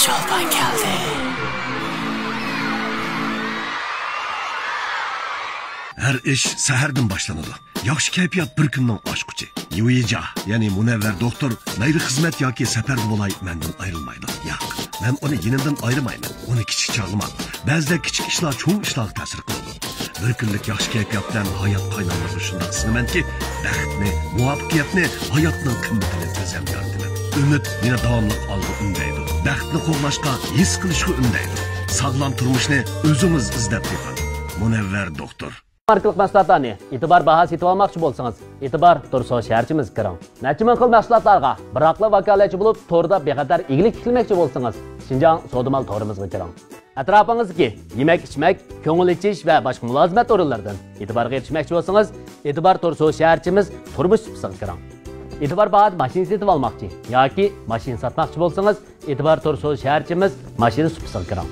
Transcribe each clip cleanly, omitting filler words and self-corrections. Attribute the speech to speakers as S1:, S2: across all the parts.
S1: Şalpan geldi.
S2: Her iş seherden başlanıdı. Yaxşı kayfiyat bir kunning oshquchi. Yuija, ya'ni Munavvar doktor mayli xizmat yoki safarda bo'lay mendan ayrilmaydi. Yo'q, men uni yenidan ayirmayman. Uni kichik chog'ima. Ba'zida kichik ishlar cho'ng ishlarga ta'sir qiladi. Bir kunlik yaxshi kayfiyat bilan hayot qaynalishini shunday hislamanki, baxtni, muvaffaqiyatni, hayotning qimmatini o'zim yoritaman. Umid meni davomli olg'a undaydi. Baxtni qo'llashga, his qilishga undaydi. Sog'lom turmushni o'zingiz izlab toping. Munavvar doktor.
S3: Markalık mahsulotlarni itibar bahası etib olmoqchi bo'lsangiz, itibar Turso shaharchimiz kiring. Necha ming xil mahsulotlarga biroqli vakolatchi bo'lib, to'rda bexatar ig'lik qilmoqchi bo'lsangiz, Şinjan Sodumal to'rimizga kiring. Atrofingizdagi yemek-ichmak, ko'ngil ichish va boshqa mulozimat o'rinlaridan itibarga erishmoqchi bo'lsangiz, itibar Turso shaharchimiz turmush supisiga kiring. Itibar bahası mashina setib olmoqchi yoki mashina sotmoqchi bo'lsangiz, itibar Turso shaharchimiz mashina supisiga kiring.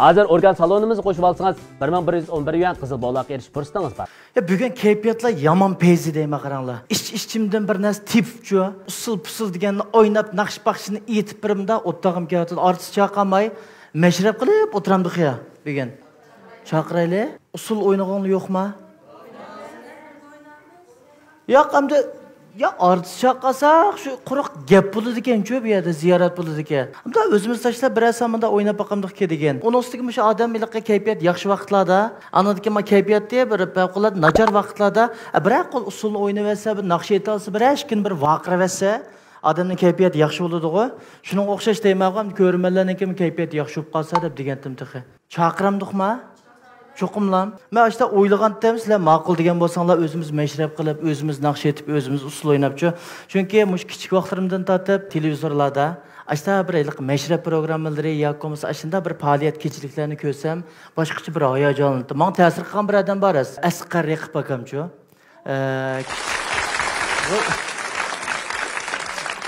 S3: Hazır organ salonumuzu qo'shib olsangiz 1111 yuan qizil bog'larga erishish fursatingiz bor.
S4: Ya bugun kayfiyatlar yomon peyzi deyman qaranglar. İçimden bir narsa tipchu, usul deganni o'ynab naqsh baxshini etib birimda o'tog'im keladi. Ortiq chaqamay, mashrab qilib o'tiramdi xiya. Bugun chaqirayli. Usul o'ynaganlar yo'qmi? Yo'q, hamda ya artık çaqasak şu quruq gap bo'ladi ekan-ku bu yerda ziyorat bo'ladi ekan. Hamda o'zimiz tashlab bir asamda o'ynab boqamdik degan. Uning ustiga shu odam miliqqa kayfiyat yaxshi vaqtlarda, anadagi ma kayfiyatda bir favqulodda nachar vaqtlarda bir qo'l usulni o'ynab olsa, bir naqsh eta olsa, bir ashkin bir voqea olsa, odamning kayfiyati yaxshi bo'ladi-ku. Shuning o'xshash deyman, ko'rmanlarning kayfiyati yaxshi bo'lib qolsa deb degandim tixi. Chaqiramdikmi? Çoxumlam. Men işte o'ylagandim, sizlar ma'qul degan bo'lsanglar, o'zimiz mashrab qilib, o'zimiz naqsh etib, o'zimiz usul o'ynabchi. Chunki mush kichik vaqtlarimdan tortib televizorlarda işte bir aylik mashrab programmalari yoki bo'lmasa ashunda bir faoliyat kechiliklarini ko'rsam, boshqacha bir hayajonlandim. Menga ta'sir qilgan bir odam bor, Asqar Raqib akamchi.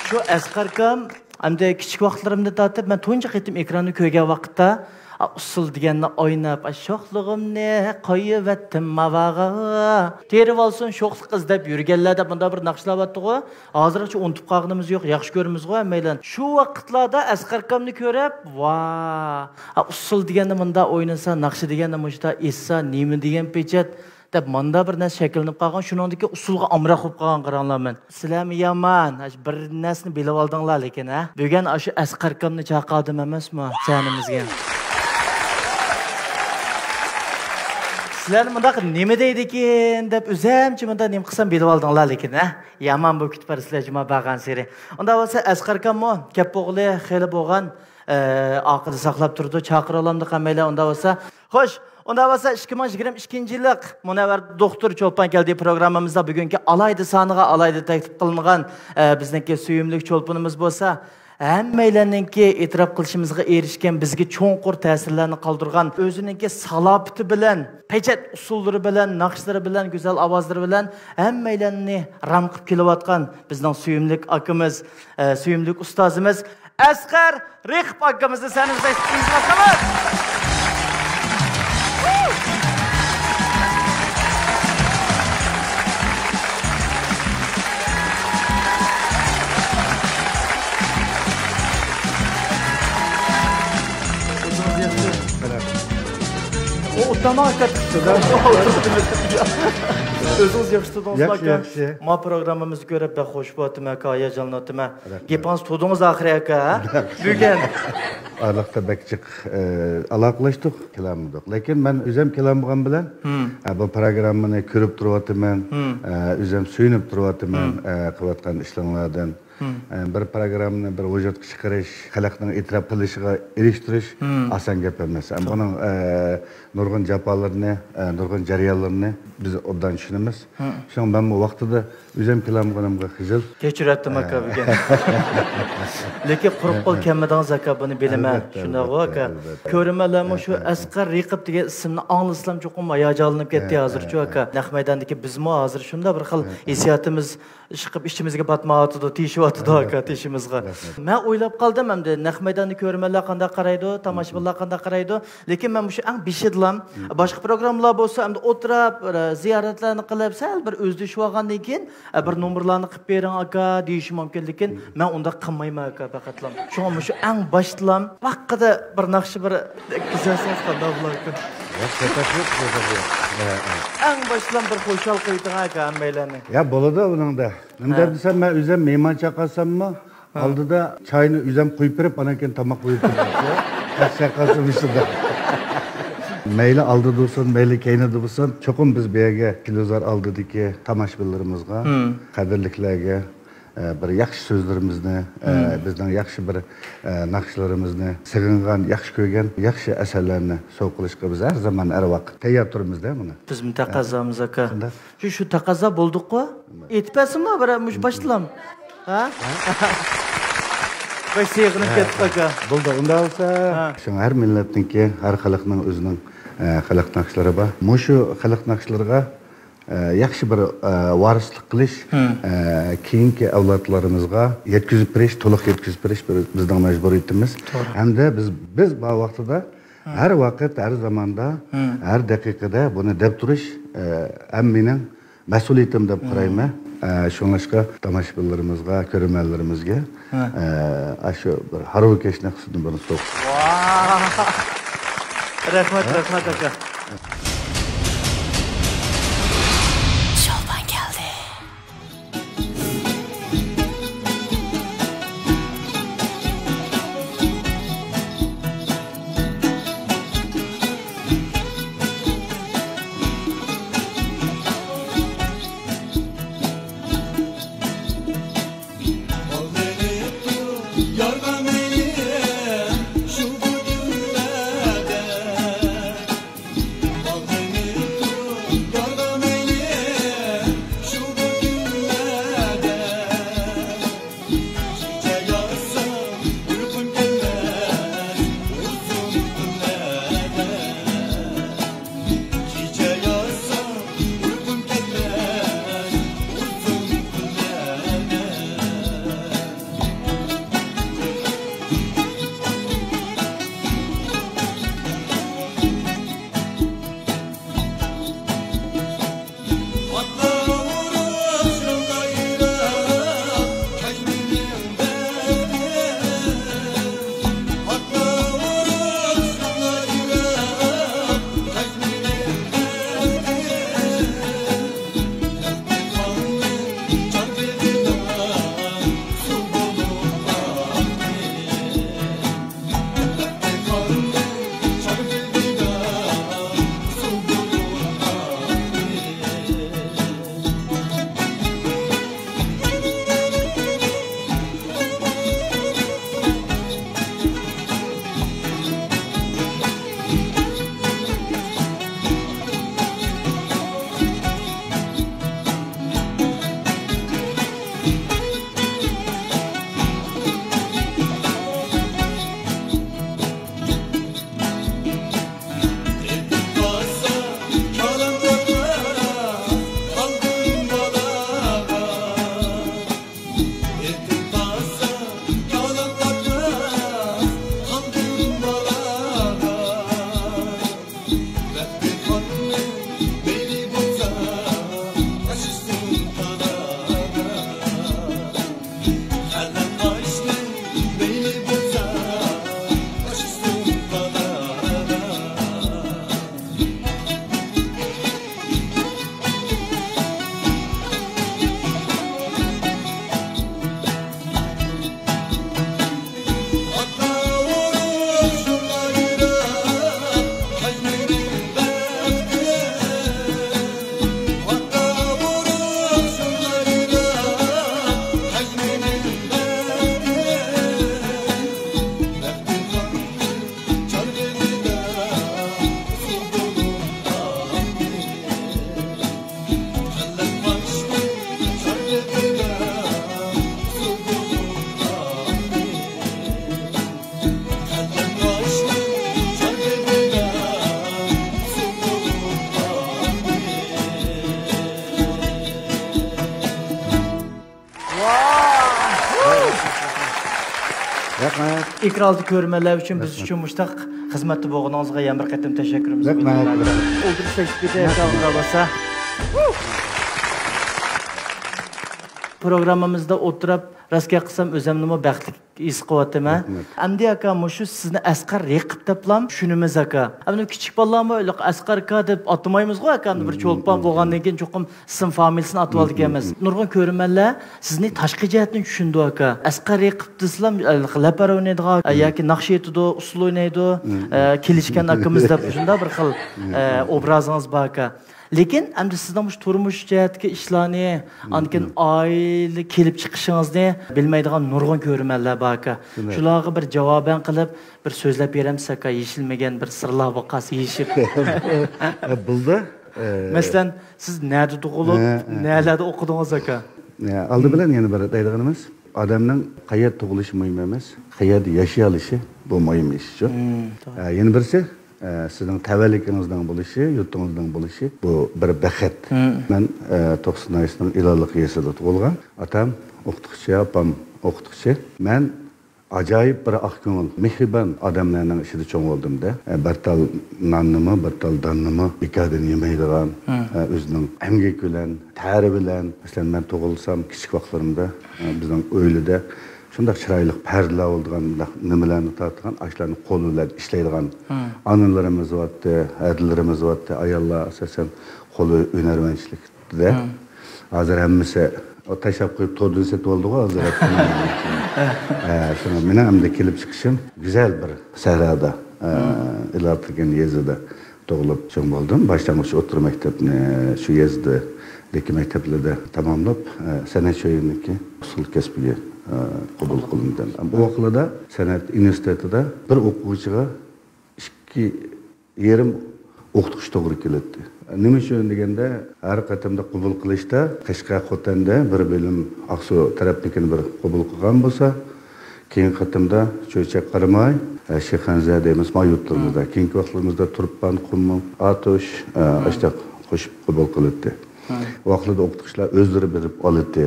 S4: Shu Asqar akam hamda kichik vaqtlarimdan tortib men tunji qitim ekronni ko'rgan vaqtda usul deganni o'ynab, sho'xlig'imni qo'yib etdim mavaga. Terib olsin sho'xliq izlab yurganlarda bunda bir naqshlayapti-ku. Hozircha unutib qolganimiz yo'q, yaxshi ko'ramiz-ku hammaylar. Shu vaqtlarda Asqar akamni ko'rib, va, usul deganni bunda o'ynasa, naqshi deganni mushta essa, nima degan pechat deb manda bir narsa shakllanib qolgan, shuningdek usulga amroq bo'lib qolgan qaranglar men. Sizlarmi yomon, bir narsani bilib oldinglar lekin, ha? Bugun shu Asqar akamni chaqirdim emasmi? Sanimizga. Sizlar bundaq nima deydi ekan deb o'zimcha bunda nima qilsam bilib oldinglar lekin, ha? Yomon bo'lib ketib sizlar juma bag'an seri. Unda bo'lsa Asqar akammo kap o'g'li xeli bo'lgan, aqlni saqlab turdi, chaqira olamdi hammaylar unda bo'lsa. Xo'sh, unda bo'lsa 2022-yillik Munavvar doktor Cho'lpon keldi programmamizda bugungi alayda soniga alayda taklif qilingan bizningki suyumli cho'lponimiz bo'lsa, hammaylarninki e'tirof qilishimizga erishgan, bizga cho'nqur ta'sirlarni qoldirgan, o'zininki salobati bilan, pechat usullari bilan, naqshlari bilan, go'zal ovozlari bilan hammaylarni ram qilib kelayotgan bizning suyumli akamiz, suyumli ustozimiz Asqar Raqib akamizni sanimizda istimizga Tamam hakikaten. Özünüz yaxşı dostlar. Ma programımızı görüp ben hoş buldum, hayacanlandım. Gepans tudunuz ahire ka. Bugün.
S5: Arlıqda bekçik alaqlaştık, kelamıdık. Lakin ben özüm kelamıgan bilen bu programını körüp duruvatımen, özüm suyunup duruvatımen kıvatkan işlemlerden. Bir programni bir vücut çıkarış, xalqning e'tirof qilishiga erishtirish oson gap emas. Buning nurg'un jafolarni, nurg'un jarayonlarni biz obdan tushunamiz. Shuning ben bu vaqtida o'zim kelamganimga xijil.
S4: Kechiratdim aka bugun. Lekin quruq qo'l kelmadingiz aka, buni bilaman. Shunday aka. Ko'rmalarmi shu Asqar Raqib degan ismni anglasam cho'qim hayajonlanib ketdi hozircha aka. Naq maydondagi bizmi hozir shunda bir xil hissiyatimiz chiqib ishimizga batmayotdi, teshib batıdı hakikat işimizga. Men o'ylab qoldim hamda naq maydonni ko'rmanlar qanday qaraydi, tomoshabinlar qanday qaraydi. Lekin men shu eng beshidlam boshqa programmalar bo'lsa hamda o'tirib ziyoratlarni qilib, sal bir o'zdishib olgandan keyin bir nomerlarni qilib bering aka deyish mumkin, lekin men unda qilmayman aka faqatlam. Shunga shu eng boshidlam vaqtida bir naqshi bir kuzatsangiz qanday bo'larkan? Eng başlan bir xo'shal qo'yding aka hammalarni.
S5: Ya bo'ladi buningda. Nima desam, men o'zim mehmon chaqirsammi, oldida choyni o'zim qo'yib berib, ana keyin tomoq qo'yib beradi. Chaqirsim ishida. Mayli oldida bo'lsin, mayli keynida bo'lsin, cho'qim biz bu yerga Kilozor oldidagi tomoshabinlarimizga, qadrliklarga bir yaxshi so'zlarimizni, bizning yaxshi bir naqshlarimizni, sig'ingan, yaxshi ko'rgan, yaxshi asarlarni so'q qilishga biz har zaman har vaqt tayyor turibmiz-da buni.
S4: Bizim taqozomiz aka. Shu taqozo bo'ldik-ku. Aytpasizmi bir mush boshlam? Ha? Voy sig'inib ketdi aka.
S5: Bo'ldi, unda bo'lsa, shu har millatniki, har xalqning o'zining xalq naqshlari bor. Shu xalq naqshlariga yaxshi bir varislik qilish, keyingi avlodlarimizga yetkazib berish, to'liq yetkazib berish bizning majburiyatimiz. Hamda biz bu vaqtida har vaqt, har zamonda, har daqiqada buni deb turish ham mening mas'uliyatim deb qarayman. Shunlashqa tomoshabinlarimizga, ko'rmanlarimizga shu bir harokesh naqsini buni so'q.
S4: Rahmat aka. ekranda ko'rmanlar uchun biz uchun mushtaq xizmatda bo'lganingizga yana bir qatim tashakkurimizni bildiramiz. O'tirsak ketayotgan programmamizda o'tirib rastga qilsam o'zimni baxtli his qilyapman. Amdi aka, shu sizni Asqar raqib deblam tushunimiz aka. Ammo kichik bolalarmi Asqar aka deb atmaymiz-ku aka, bir cho'lpon bo'lgandan keyin cho'qim ism familiyasini atib oldik emas. Nurg'un ko'rmanlar sizni tashqi jihatdan tushundi aka. Asqar raqib desam lapar o'ynaydigan yoki naqsh etidi, usul o'ynaydi, kelishgan akamiz deb shunda bir xil obrazingiz bor aka. Lekin endi sizning bu turmush jihatga ishlarni, ankin oila kelib chiqishingizni bilmaydigan nurg'un ko'rmanlar bor aka. Shularga bir javoban qilib, bir so'zlab beramiz aka, yeshilmagan bir sirlar vaqasi yeshib.
S5: Bildi.
S4: Masalan, siz nerede tug'ilib, nerede o'qidingiz aka?
S5: Aldı bilan yana bir deydiganimiz, odamning qayerda tug'ilishi muhim emas, qayerda yashay olishi bu muhim ish. Yana birisi sizin tavallikinizden buluşu, yurtunuzdan buluşu bu bir bəxət. Ben 90 yaşının ilalıq yesida tug'ilgan. Atam o'qituvchi, apam o'qituvchi. Men acayip bir aqko'ngil, mehribon odamlarning ichida cho'ng bo'ldim-da. Bir tal nonnimi, bir tal donnimi bekadan yemaydigan, o'zining emgak bilan, ta'ri bilan, masalan men tug'ilsam kichik vaqtlarimda bizning o'ylida shunday chiroyli pardalar bo'lgan, nimalarni tortgan, ashlarni qo'l bilan ishlaydigan onalarimiz bo'pti, adillarimiz bo'pti, ayollar asosan qo'li hunarmandchilikda. Hozir hammasi tashlab qo'yib to'rdan setib oldi-ku hozir. Shuni meni hamda kelib chiqishim go'zal bir sahrada, ilartirgan yezida tug'ilib cho'ng bo'ldim. Boshlang'ich o'rta maktabni shu yezdagi maktablarda tamomlab, san'at sho'riniki usul kasbiga qabul qilindim. Bu vaqtda san'at universitetida bir o'quvchiga 2,5 o'qituvchi to'g'ri keladi. Nima uchun deganda, har qatimda qabul qilishda Qashqar Xotanda bir bilim Aqsu tarafnikini bir qabul qilgan bo'lsa, keyin qatimda cho'chak qaramay, Shayxonza deymiz, mayurtlarimizda, keyingi vaqtlarimizda Turpan, Qummi, Atosh, ashtaq qo'shib qabul qiladi. Vaqtida o'qituvchilar o'zlari berib oladi.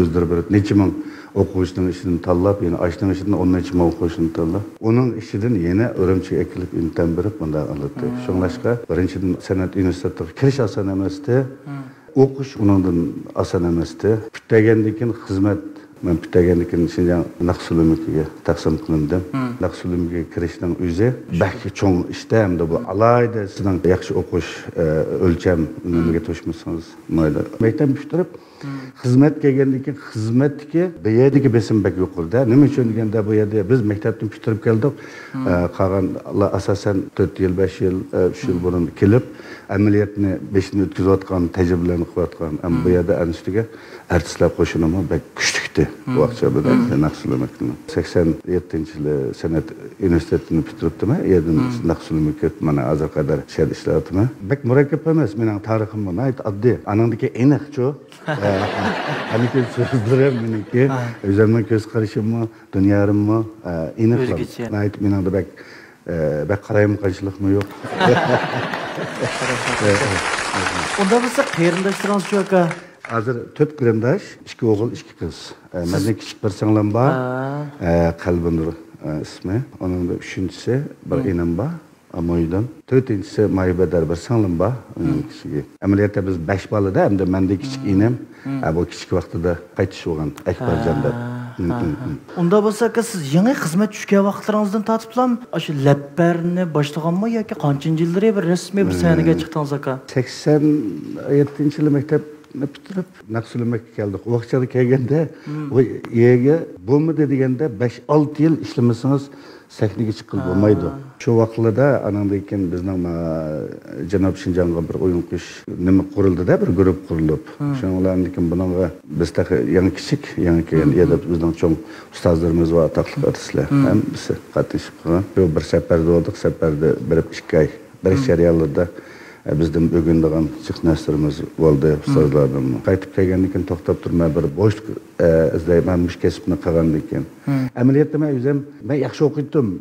S5: O'zlari berib necha ming o'quvchining ishidan tanlab, yana ashning ishidan 10 necha ming o'quvchini tanlab, uning ishidan yana Urumchiga kelib imtihon berib bunday oladi. Shunlashqa birinchidan san'at universitetiga kirish oson emasdi. O'qish uningdan oson emasdi. Bitgandan keyin xizmat, men bitgandan keyin Shinjang Naqsulimiga taqsim qilindim. Naqsulimiga kirishning o'zi balki cho'ng ishda hamda bu alayda sizning yaxshi o'qish o'lcham nimaga to'shmasangiz mayli. Maktab bitirib xizmat kelgandan keyin xizmatga bu yerdagi besim bak yuqorida. Nima uchun deganda bu yerda biz maktabni bitirib keldik. Qolganlar asosan 4 yil, 5 yil, 3 yil burun kelib amaliyotni 5 ni o'tkazayotgan, tajribalarni qilayotgan. Ammo bu yerda anishtiga artistlar qo'shinimi bak kuchlikdi bu vaqtda Naqsulimiga. 87-yili san'at universitetini bitiribdim. Yerdan Naqsulimiga mana hozir qadar shahar ishlatyapman. Bak murakkab emas, mening tarixim bor. Ayt oddiy. Anandagi aniq-chu. Amikin so'zlarim meniki, o'zimning ko'z qarashimmi, dunyorimmi aniq. Ayt meningda bak qarayim qanchiliqmi yo'q.
S4: Unda bo'lsa qarindoshlarimiz shu aka.
S5: Hozir 4 qarindosh, 2 o'g'il, 2 qiz. Menga kichik bir singlim bor. Qalbinur ismi. Onun 3-chisi bir enim bor. Amoydan. 4-chisi Maybadar bir singlim bor. Uning kishiga. Amaliyotda biz 5 bolada, hamda menda kichik enim, bu kichik vaqtida qaytish bo'lgan Akbarjonda.
S4: Unda bo'lsa aka, siz yangi xizmat tushgan vaqtlaringizdan tortiblam, shu lapparni boshlaganmi yoki qanchinchi yillar bir rasmiy bir sahnaga chiqdingiz aka?
S5: 87-yili maktabni bitirib Naqsulimiga keldik. O vaqtda kelganda, o yerga bo'lmadi deganda 5-6 yil ishlamasangiz sahnaga chiqib bo'lmaydi. Shu vaqtlarda anandan keyin bizning Janob Shinjongga bir o'yin qo'yish nima qurildi-da, bir guruh qurilib. Shunlardan keyin bunga biz yangi kichik, yangi kelgan yerda bizning cho'ng ustozlarimiz va taqliq artistlar hammasi qatnashib qolgan. Bir safarda bo'ldik, safarda bir 2 oy, bir seriallarda bizden ögündiğen çık neslerimiz oldu ustazlardan. Kaytıp kelgendikin toktap durma bir boşluk izleymenmiş kesipini kagandikin. Ameliyatda ben yaxşı okuytum.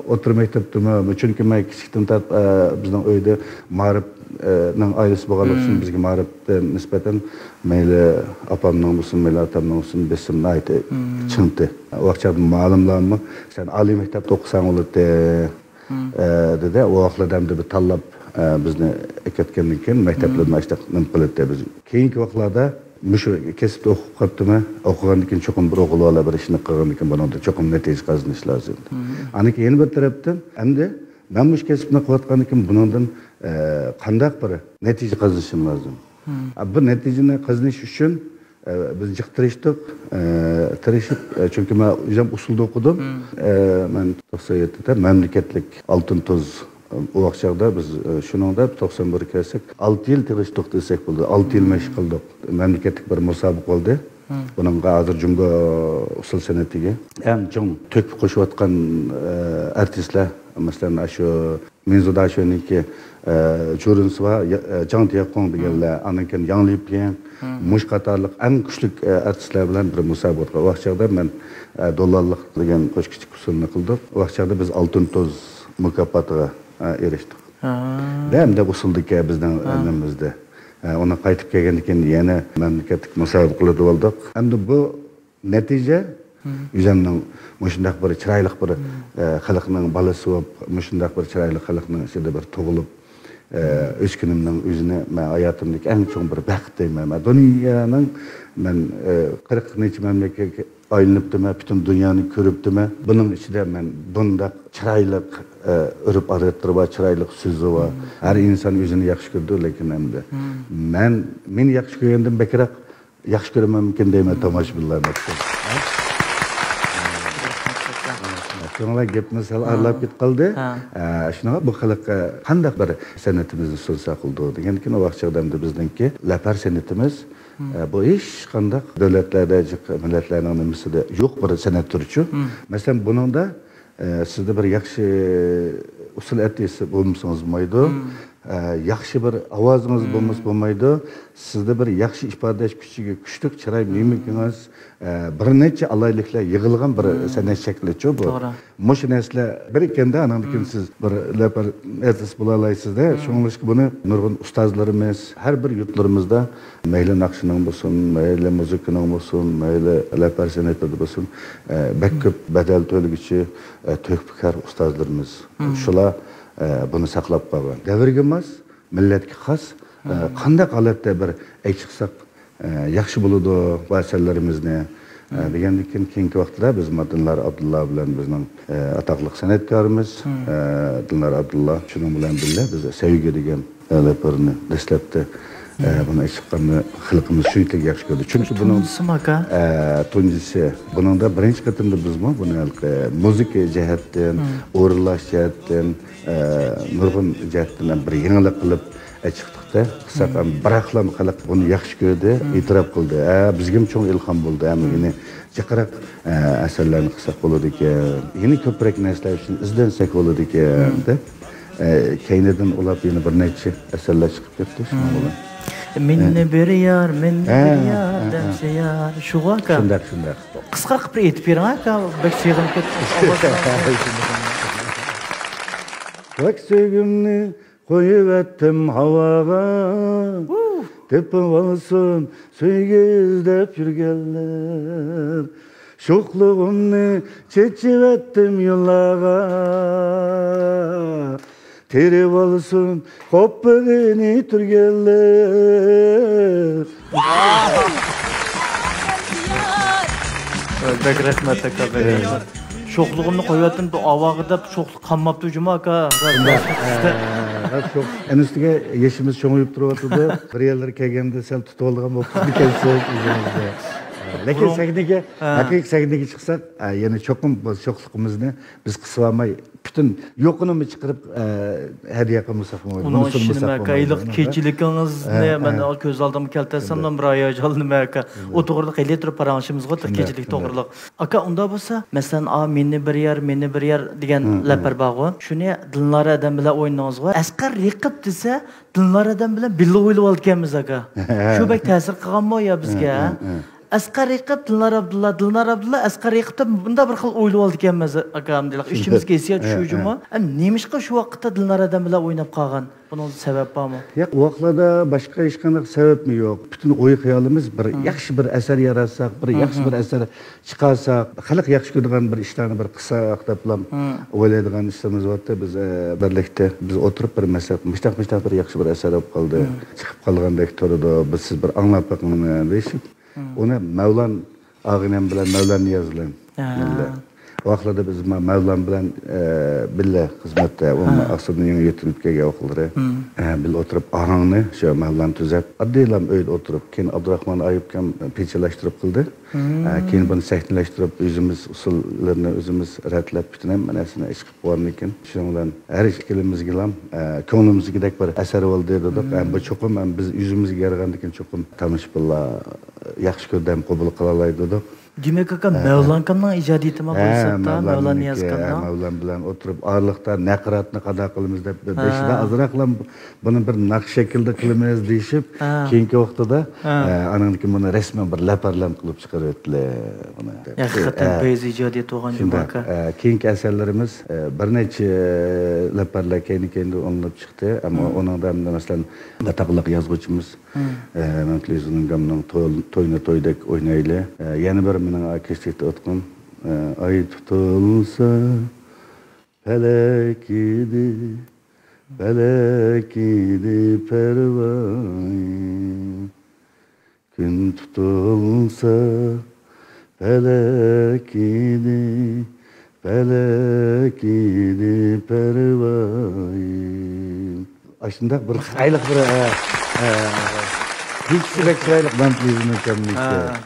S5: Oturmaktaptım. Çünkü ben kiçikten tat bizden öyde marip ailesi bağlı için bizge maripte nispeten meyle apamdan olsun, meyle atamdan olsun besimle ait çıntı. O vakçada malımlanma sen Ali mektepte okusan olur dedi. O vakıladam da bir tallap bizni eketkenlikken mekteplerden açtık nımpılıkta biz. Keyinki vakılarda müşür kesipte okup kaptım. Okugandikken çokum bir okulu ala bir işini kılgandikken bana da çokum netice kazanış lazım. Aniki yeni bir taraftan hem de ben bu kesipini kıvatkandikken bundan kandak bir netice kazanışım lazım. Bu neticeni kazanış için biz çıktırıştık, tırışıp çünkü ben hocam usulda okudum. Ben 97'de memleketlik altın toz o vakçada biz şunun da 91 kelsek 6 yıl tırıştık desek buldu. 6 yıl meşgul kıldık. Memleketlik bir musabık oldu. Bunun hazır cümle usul senetiga en çoğun tök koşuvatkan artistler mesela şu mevzuda şuniki Jurins var, Can Tiyakon degenler, anınken yanlayıp yiyen, muş katarlık en güçlük artistler bilen bir musabık. O vakçada ben dolarlık degen koş küçük usulünü kıldık. O vakçada biz altın toz mükafatına eriştik. Hem de usuldaki bizden önümüzde. Ona kayıtıp gelgendikken yeni memleketlik musabıklarda olduk. Hem de bu netice üzerinden müşündak bir çıraylık bir halkının balası olup, müşündak bir çıraylık halkının içinde bir toğulup, üç günümden üzerine hayatımdaki en çok bir bəxtdeyim. Dünyanın ben 40 neçe memleket aylanıp deme, bütün dünyanı körüp deme. Bunun içinde ben bunda çıraylık örüp arıttırıp çıraylık sözü var. Her insan yüzünü yakış gördü, lakin hem de. Men yakış görüyendim bekirak yakış göremem mümkün deyime tamaş billah. Şunlar gep mesela arlap git kaldı. Şuna bu halk kandak bir senetimizni sunsa kıldı. Yani o vakçada bizdenki lapar senetimiz bu iş kandak devletlerde, milletlerinin mesela yok bir senet türü. Mesela bunun da sizde bir yakşı usul etiysi bulmuşsunuz muydu? Yaxşı bir avazınız bulmaydı. Sizde bir yaxşı ifade güçlük çıray mümkünüz. Bir neçe alaylıkla yığılgan bir senet şekli bu. Muş nesle bir ikende anandikin siz bir lepar etis bulalaysız da. Şunun için bunu nurgun ustazlarımız her bir yurtlarımızda meyle nakşının olsun, meyle müzikinin olsun, meyle lepar senetleri olsun. Bekköp bedel tölgüçü tökpikar ustazlarımız. Şula bunu saklap kalgan. Devirgimiz milletki xas qanday holatda bir aytsak yaxshi bo'ladi bu asarlarimizni degandan keyingi vaqtda biz Dinlar Abdullah bilan bizning ataqli san'atkorimiz Dinlar Abdullah shuning bilan birga biz sevgi degan laparni dastlabda bunu aytganni xalqimiz shunchalik yaxshi ko'rdi. Chunki buning tunjisi buning da birinchi qatimda bizmi buni muzika jihatdan, o'rinlash jihatdan nurg'un jihatdan bir yangilik qilib chiqdikda qisaqam biraqlam xalq buni yaxshi ko'rdi, e'tirof qildi. Bizga ham cho'ng ilhom bo'ldi. Ya'ni jiqraq asarlarni qilsak bo'ladi ekan, yana ko'proq narsalar uchun izlansak bo'ladi ekan deb keynidan ular yana bir necha asarlar chiqib ketdi shunga bilan.
S4: Minni bir yar demse yar şu vaka.
S5: Shunday.
S4: Qisqa qilib aytib bering aka, bek sevgim ketdi.
S5: Bak sevgimni koyup ettim havaga. Tepim olsun söyle izlep yürgenler. Şokluğumni çeçip ettim yollara. Terip olsun hop beni türgeller.
S4: Bek rahmet aka, bek rahmet. Şokluğumni koyuvatdım bu avağıda şokluk kanmaptı hücuma aka.
S5: Çok en üstüge yaşımız çoğuyup duruyordu. Bir yerlere kelgende sel tutuldığım o bir kez soğuk Lekin sahnaga, haqiqiy sahnaga chiqsak, yana cho'qim sho'xligimizni biz qisib olmay, bütün yo'qini chiqarib hadiya qilmasak bo'lmaydi.
S4: Uning ishini iliq kechiligingizni men ko'z oldimga keltirsam, bir hayajonli maka. O to'g'riliq eli turib paranchimizga kechilik to'g'riliq. Aka unda bo'lsa, masalan, meni bir yer degan lapar bog'i. Shuni Dilnora adam bilan o'ynaymiz-ku. Asqar riqib desa, Dilnora adam bilan birga o'ylab olganmiz aka. Shu bek ta'sir qilganmi yo bizga? Asqar Riqib, Dilnar Abdulla, Asqar Riqibda bunda bir xil o'ylab oldi ekanmiz akam deylik. Ishimizga hissiyat tushuvjimi? Nemishqa shu vaqtda Dilnar adam bilan o'ynab qolgan? Buning sababi bormi?
S5: Yo'q, u vaqtlarda boshqa hech qanday sababmi yo'q. Bütün o'y xayolimiz bir yaxshi bir asar yaratsak, bir yaxshi bir asar chiqarsak, xalq yaxshi ko'radigan bir ishlarni bir qilsak deb o'ylaydigan ishimiz bor. Biz birlikda biz o'tirib bir maslahat, mishtaq bir yaxshi bir asar olib qoldi. Chiqib qolgandek turdi. Biz siz bir anglab boqinglar deyishib. Ona Mevlan ağinem bilen Mevlan Niyaz bilen. O vaxtlarda biz Mevlan bilen billa xizmatda, onun asrının yeni yetinip kelgan vaqtlari bil oturup ağanını şu Mevlan tüzep, adıylam öyle oturup, keyin Abdurrahman Ayıpkan peçeleştirip kıldı. Keyin bunu sahneleştirip özümüz usullarını özümüz rahatlap bütün hemmenesine iş qilib qo'ygan ekan. Shundan har ikkalamiz gilam ko'nglimizgidek bir asar bo'ldi dedik. Bu cho'qim biz yüzümüzga yaragandan keyin cho'qim tanish billah yaxshi ko'rdam qabul qila olay dedik.
S4: Demek aka Mevlan kamdan ijodiyatimi bo'lsa da Mevlan Niyaz kamdan
S5: Mevlan bilan o'tirib orliqda naqratni qada qilamiz deb beshida azroqlam buni bir naqsh shaklda qilamiz deyishib keyingi vaqtida ananiki buni rasman bir laparlam qilib chiqaryaptilar buni.
S4: Haqiqatan biz ijodiyat bo'lgan aka.
S5: Keyingi asarlarimiz bir necha laparlar keyin o'nlab chiqdi, ammo uningdan masalan bataqliq yozuvchimiz Mantlizning gamning to'yna to'ydek o'ynayli. Yana bir mening akasiga o'tqan ay tutulsa felek idi pervay gün tutulsa felek idi pervay aslında bir haylik bir hiç sürekli Mantlizning gamning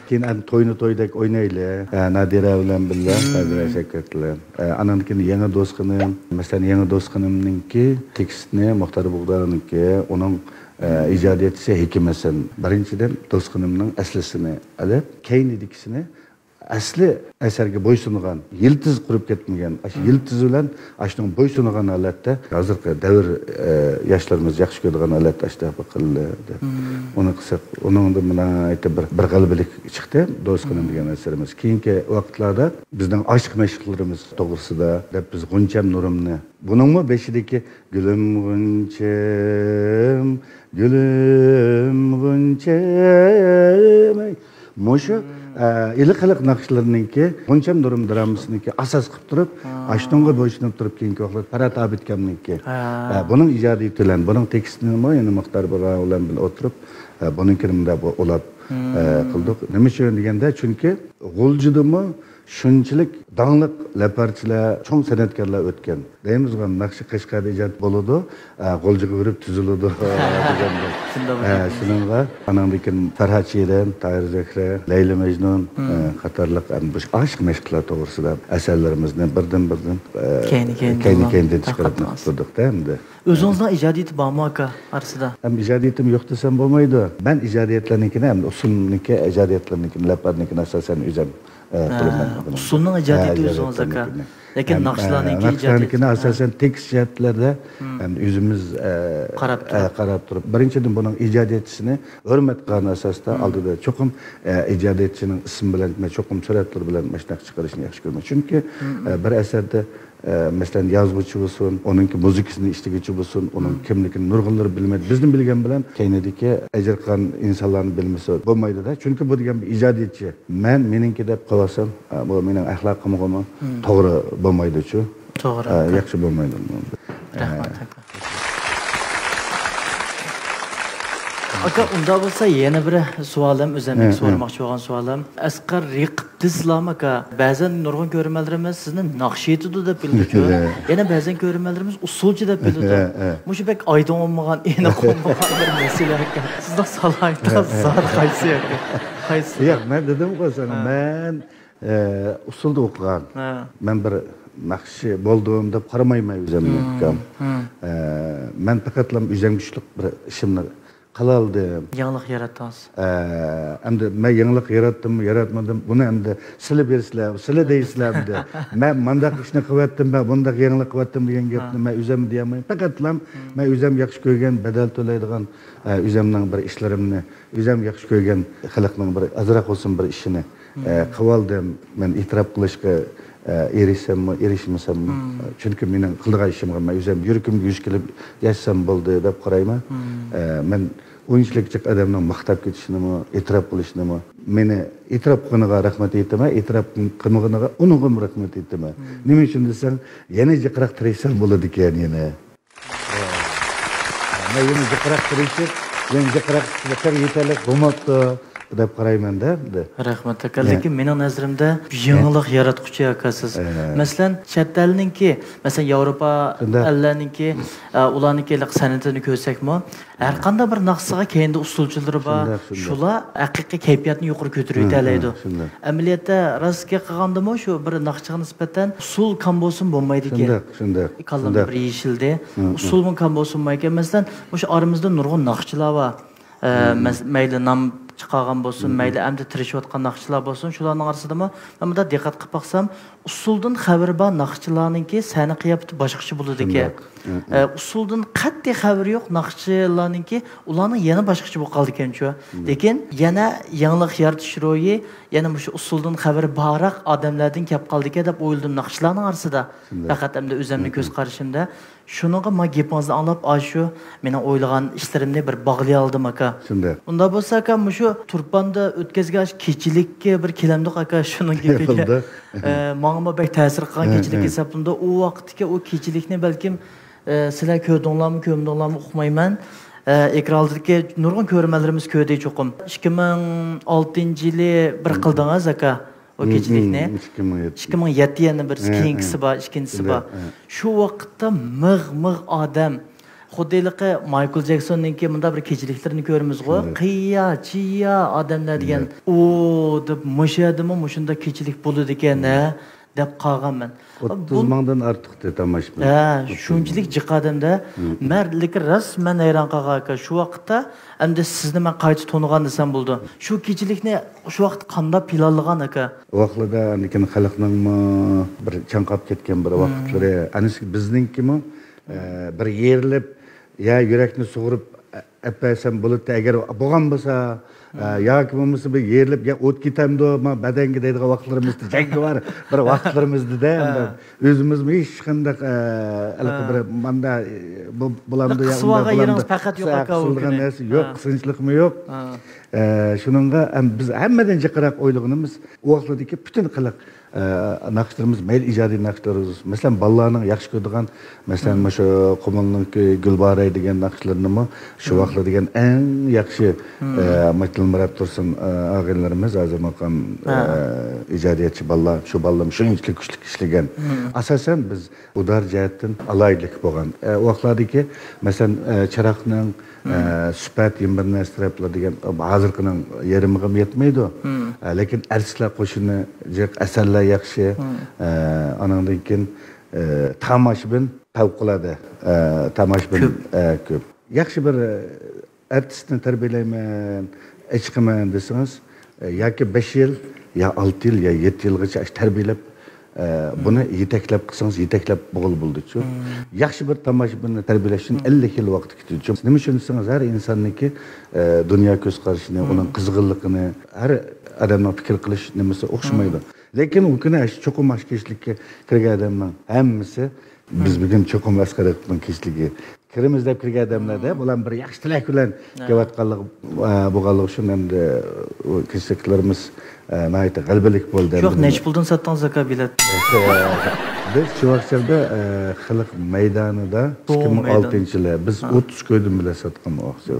S5: keyin to'yni to'ydek o'ynayli Nadira bilan birga Nadira Shakatlar ananikini yangi do'stxonim masalan yangi do'stxonimninki tekstni Muxtar Bug'doyevniki uning ijodiyatisi hikmasin birinchidan do'stxonimning aslisini olib keyinidikisini asli asarga bo'ysungan yiltiz qurib ketmagan yiltiz bilan ashning bo'ysungan holatda hozirgi davr yoshlarimiz yaxshi ko'radigan holatda ashtaqa qildi uni qilsak uningda mana aytib bir g'alabalik chiqdi do'stxonim degan asarimiz keyingi vaqtlarda bizning aşk mashqlarimiz to'g'risida deb biz g'uncham nurimni buningmi beshidagi gulum g'uncham Moşu iliqliq naqshlarninki G'uncham Nurim dramasiniki asos qilib turib, ashtonga bo'ysunib turib keyingi vaqtda Farat Abidkamniki. Buning ijodiyati bilan, buning tekstini yana Muxtar bilan o'tirib, buninkini bunda olab qildik. Nima uchun deganda, chunki G'uljidimi shunchalik danglik laparchilar, cho'ng san'atkorlar o'tgan. Deymizga naqshi Qashqarda ijod bo'ladi, G'uljiga urib tuziladi deganda. Shuningga anandikin Farhad Shirin, Tahir Zahra, Layla Majnun qatorliq bu aşk mashqlar to'g'risida asarlarimizni birdan keyin chiqarib turdik-da endi.
S4: O'zingizning ijodiyati bormi aka orasida?
S5: Ham ijodiyatim yo'q desam bo'lmaydi. Ben ijodiyatlarnikini ham usulniki ijodiyatlarnikini laparnikini asosan o'zim
S4: usulning ijodiyati o'zingiz aka. Lekin naqshlarnikini
S5: asosan tekst jihatlarda o'zimiz qarab turib birinchidan buning ijodiyatchisini hurmat qilgan asosda oldida cho'qim ijodiyatchining ismi bilan cho'qim suratlar bilan mashtaq chiqarishni yaxshi ko'raman. Chunki bir asarda mesela yazgıcı olsun, onunki müzikasini işleyici olsun, onun kimlikini nurg'unlar bilmedi. Bizning bilgan bilan keynidagi ajr qilgan insonlarni bilmasa bo'lmaydi da. Chunki bu degan ijodiyatchi. Meningki deb qolasam, bu mening axloqimga to'g'ri bo'lmaydi-chu.
S4: To'g'ri.
S5: Yaxshi bo'lmaydi.
S4: Rahmat aka. Aka unda bo'lsa yana bir savolim o'zimga so'ramoqchi bo'lgan savolim. Asqar Riqib sizlarmi aka? Ba'zan nurg'un ko'rmalarimiz sizni naqshiyatidi deb bildi-ku. Yana ba'zan ko'rmalarimiz usulchi deb bildi. Mushu bek oydin olmagan, aniq olmagan bir masala aka. Sizlar salohiyatlar zot qaysi aka? Qaysi?
S5: Yo'q, men dedim-ku sana, men usulda o'qigan. Men bir yaxshi bo'ldim deb qaramayman o'zimni. Men faqatlam o'zim kuchli bir ishimni qila oldim.
S4: Yangilik yaratdingiz.
S5: Endi men yangilik yaratdimmi, yaratmadim, buni endi sizlar bersizlar, sizlar deysizlar endi. Men mandaq ishni qilyaptim, men bundaq yangilik qilyaptim degan gapni men o'zim deyolmayman. Faqatlam men o'zim yaxshi ko'rgan, badal to'laydigan o'zimning bir ishlarimni, o'zim yaxshi ko'rgan xalqning bir azroq bo'lsin bir ishini qilib oldim. Men e'tirof qilishga erishsammi, erishmasammi? Chunki mening qilgan ishimga men o'zim yuragimga yuz kelib yashasam bo'ldi deb qarayman. Men o'yinchilikchi odamning maqtab ketishinimi, e'tirof qilishinimi, meni e'tirof qilganiga rahmat aytaman, e'tirof qilmaganiga unga rahmat aytaman. Nima uchun desang, yana jiqroq tirishsam bo'ladi ekan yana. Men yana jiqroq tirishib, yana jiqroq yetarlik bo'lmabdi deb qarayman-da.
S4: Rahmat aka, lekin mening nazarimda yangilik yaratquchi akasiz. Masalan, chet elninki, masalan Yevropa ellarninki, ularninki san'atini ko'rsakmi, har qanday bir naqsiga keyinda usulchilari bor. Shular haqiqiy kayfiyatni yuqori ko'tarib yetalaydi. Amaliyotda rostga qilgandimi shu bir naqshiga nisbatan usul kam bo'lsin bo'lmaydi ekan.
S5: Shunday.
S4: Kallam bir yeshildi. Usul kam bo'lsin-maykan. Masalan, o'sha aramizda nurg'un naqshchilar bor. Mayli nam chiqargan bo'lsin, mayli endi tirishayotgan naqshchilar bo'lsin, shularning orasidami men bunda diqqat qilib baxsam, usuldan xabar bor naqshchilarningki sani qiyofati boshqacha bo'ladi ekan. Usuldan qat'iy xabar yo'q naqshchilarningki ularning yana boshqacha bo'lib qoldi ekan-ku. Lekin yana yangilik yaratish ro'yi, yana shu usuldan xabar boraq odamlardan kelib qoldi ekan deb o'yladim naqshchilarning orasida. Faqat endi o'zimning ko'z qarashimda shuningga men gaplaringizni anglab, shu mening o'ylagan ishlarimni bir bog'lay oldim aka.
S5: Shunday.
S4: Unda bo'lsa aka, shu turpanda o'tkazgan kechilikka bir kelamdiq aka shuning gapiga. Menga bek ta'sir qilgan kechilik hisobimda u vaqtga o kechilikni balkim sizlar ko'rdinglarmi, ko'mdinglarmi uqmayman. Ekrandagi nurg'un ko'rmalarimiz ko'rdi cho'qim. 2006-yili bir qildingiz aka. O kechilikni 2007 yana bir keyingisi bor, ikkinchisi bor. Shu vaqtda mig' odam xuddiliqi Michael Jacksonninki bunda bir kechiliklarni ko'ramiz-ku. Qiya odamlar degan, o deb mushadimi, mushunda kechilik bo'ladi ekan deb qolganman.
S5: 30 mingdan ortiqdi tomoshabin.
S4: Shunchalik jiqadimda, men lekin rasman hayron qolgan aka. Shu vaqtda endi sizni men qayta tonigan desam bo'ldi. Shu kechilikni shu vaqt qanday planlagan aka?
S5: Vaqtlarda lekin xalqning bir chanqab ketgan bir vaqtlari, ana shu bizninkimi bir yerilib, ya yurakni sug'urib apasam bo'ladi agar bo'lgan bo'lsa, yoki bo'lmasa bir yerilib ya o't ketamdi, badanga deydigan vaqtlarimizda jangovar bir vaqtlarimizda o'zimizmi hech qanday bir manda bulamdi ya
S4: unda bulamdi faqat yo'q aka
S5: yo'q, qisqinchilikmi yo'q. Shuningga biz hammadan jiqroq o'ylaganimiz u vaqtlardagi butun qiliq naqshlarimiz mayli ijodiy naqshlarimiz, masalan bolalarning yaxshi ko'radigan, masalan shu Qumulninki Gulbaray degan naqshlarni shu vaqtlar degan eng yaxshi Matilmurod Tursun og'aylarimiz hozir maqam ijodiyatchi bolalar, shu bolalar shunchalik kuchli ishlagan. Asosan biz udar jihatdan alaylik bo'lgan. U vaqtlardagi masalan Chiroqning sifat bir narsalar degan hozirgining yerimiga yetmaydi. Lekin arslar qo'shini asarlar yaxshi. Anandan keyin tomoshabin favqulodda tomoshabin ko'p. Yaxshi bir artistni tarbiyalayman, chiqaman desangiz, yoki 5 yil, yo 6 yil, yo 7 yilgacha tarbiyalab buni yetaklab qilsangiz yetaklab bo'ldi-ku. Yaxshi bir tomoshabinni tarbiyalash uchun 50 yil vaqt ketadi. Nima uchun desangiz, har insonniki dunyo ko'z qarashini, uning qizg'inligini, har odamning fikr qilish nimasi o'xshamaydi. Lekin u kuni cho'qim mashkashlikka kirgan odamning hammasi biz bugun cho'qim askaratning keshligi kirimiz deb kirgan odamlarda bular bir yaxshi tilak bilan kelayotganligi bo'lganligi uchun endi kesliklarimiz nayta g'albalik bo'ldi.
S4: Yo'q, nech puldan satdingiz aka bilet?
S5: Biz shu vaqtda xalq maydonida 2006-yili biz 30 ko'ydim bilan satgan vaqtda.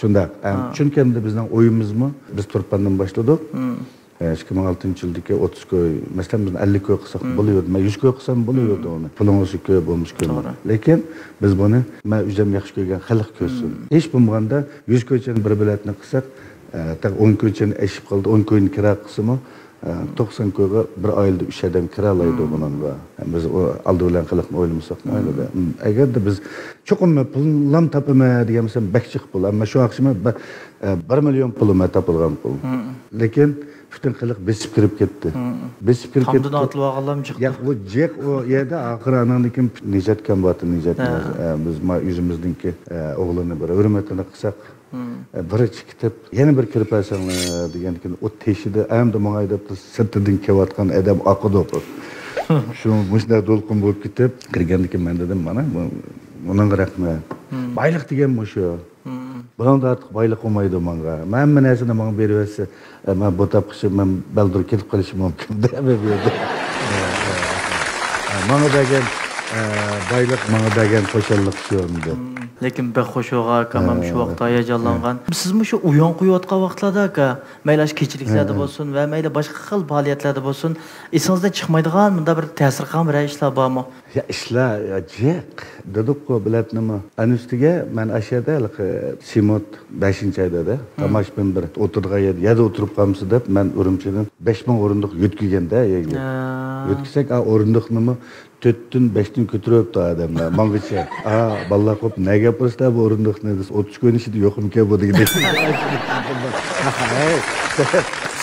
S5: Shunda chunki endi bizning o'yimizmi biz Turpandan boshladik. 2006-yildagi 30 ko'y, masalan biz 50 ko'y qilsak bo'lardi, men 100 ko'y qilsam bo'lardi uni. Pulimiz ko'y bo'lmish ko'y. Lekin biz buni men o'zim yaxshi ko'rgan xalq ko'rsin. Hech bo'lmaganda 100 ko'ychani bir biletni qilsak, Tak 10 ko'chani eşib qoldi, 10 ko'yni kira qismi 90 ko'yga bir oyda 3 odam kiralaydi buningga. Biz aldı bilan qiliqni o'ylamasak mayli. Agarda biz cho'qim pullam topama degansan bakchiq pul, ammo shu oqshima 1 million pulma topilgan pul. Lekin bütün qiliq besib kirib ketdi. Besib kirib ketdi.
S4: Hamdan atılıb ağalam çıxdı.
S5: Ya o jek o yerda axir anandikin Nijat Kambatı Nijat biz yüzümüzdeki oğlunu bir hürmetini qilsak bir chiqib yana bir kirib olsanglar degankin o teshida hamda mangayda sirtidan kelayotgan adam oqidi. Shu mushunday to'lqin bo'lib ketib kirgandikin men dedim mana buning rahmat. Bayliq degan shu. Bundan artıq bayliq olmaydı manga. Men narsani menga berib bersa, men bu tapqishim men baldur kelib qolishim mumkin deb berdi. Menga degan bayliq menga degan qo'shillik shu edi.
S4: Lekin ben xo'shoga kamam shu vaqtda hayajonlangan. Siz mu shu uyon qo'yayotgan vaqtlarda aka, mayli keçiliklarda bo'lsin va mayli boshqa xil faoliyatlarda bo'lsin, esingizdan chiqmaydigan bunda bir ta'sirqam bir ishlar bormi?
S5: Ya ishlar jiq dedik-ku bilatnimi. Ana ustiga men ashada Simot 5-oyda tomashbin bir o'tirgan yerda o'tirib qolmasa deb men Urumchidan 5000 o'rindiq yo'tkilganda yo'tkilsak o'rindiqnimi 4-tün 5-tün götürüp da adamlar. Mangacha. Vallahi kop ne yaparsa bu o'rindiqni 30 kun içinde yo'qim ki bu degide.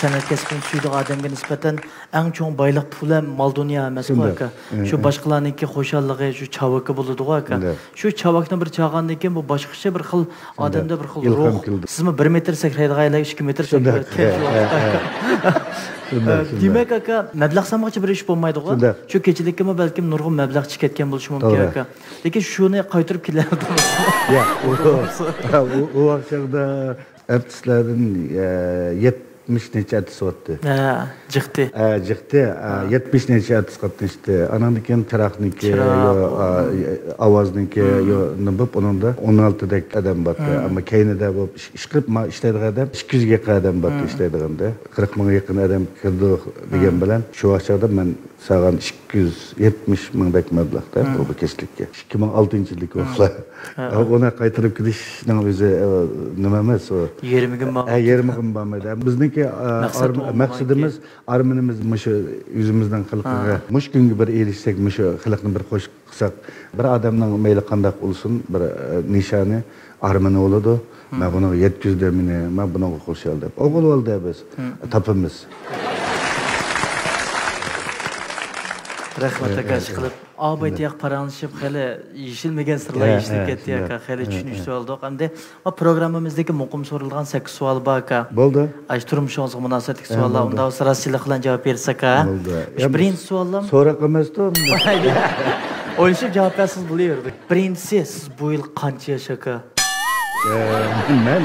S4: Sanat kasbini suydiq adamga nisbatan eng cho'ng boyliq pul ham mol dunyo emas aka. Shu boshqalarniki xo'shalligi shu chavaki bo'ladi aka. Shu chavakni bir chaqandan keyin bu boshqacha bir xil odamda bir xil ruh. Sizmi 1 metr sakraydiganlar 2 metr sakraydi. Demak aka, mablag' samoqchi bir ish bo'lmaydi-ku. Shu kechilikmi balkim nurg'un mablag' ketgan bo'lishi mumkin aka. Lekin shuni qaytarib kelardi.
S5: Ya, o vaqtda artistlardan 70 necha artist o'tdi.
S4: Jiqti.
S5: Jiqti 70 necha artist qatnashdi. Anandikin Tiraqniki ovozniki nima o'nda 16 dak adam botdi. Ammo keyinida bu ish qilib ishlaydigan adam 200 ga qadam botdi ishlaydiganda. 40 mingga yaqin adam kirdi degan bilan shu vaqtda men sağan 270 mingdak mablag'da bu kechlikka 2006-yillik vaqtlar. Ona qaytarib kirishning o'zi nima emas o.
S4: 20 kun bo'ldi.
S5: 20 kun bo'lmaydi. Bizniki maqsadimiz arminimiz mushu yüzümüzden xalqiga mush kunga bir erishsak, mushu xalqni bir qo'sh qilsak, bir odamning mayli qanday bo'lsin, bir nishoni armini bo'ladi. Men buni 700 mini, men buni qo'shildim. O'g'il bo'ldi biz topimiz.
S4: Rahmat aka qilib obaytiq paranlashib hali yeshilmagan sirlar eshitib ketdi aka, hali tushunishli oldik. Hamda bu programmamizdagi muqim so'ralgan 8 savol bor aka.
S5: Bo'ldi.
S4: Ay turmushingizga munosabatli savollar, unda sirasilik bilan javob bersak aka. Birinchi savolim
S5: so'roq emas-ku.
S4: O'ylashib javob bersiz bo'laverdi. Birinchisi, siz bu yil qancha yosh aka?
S5: Men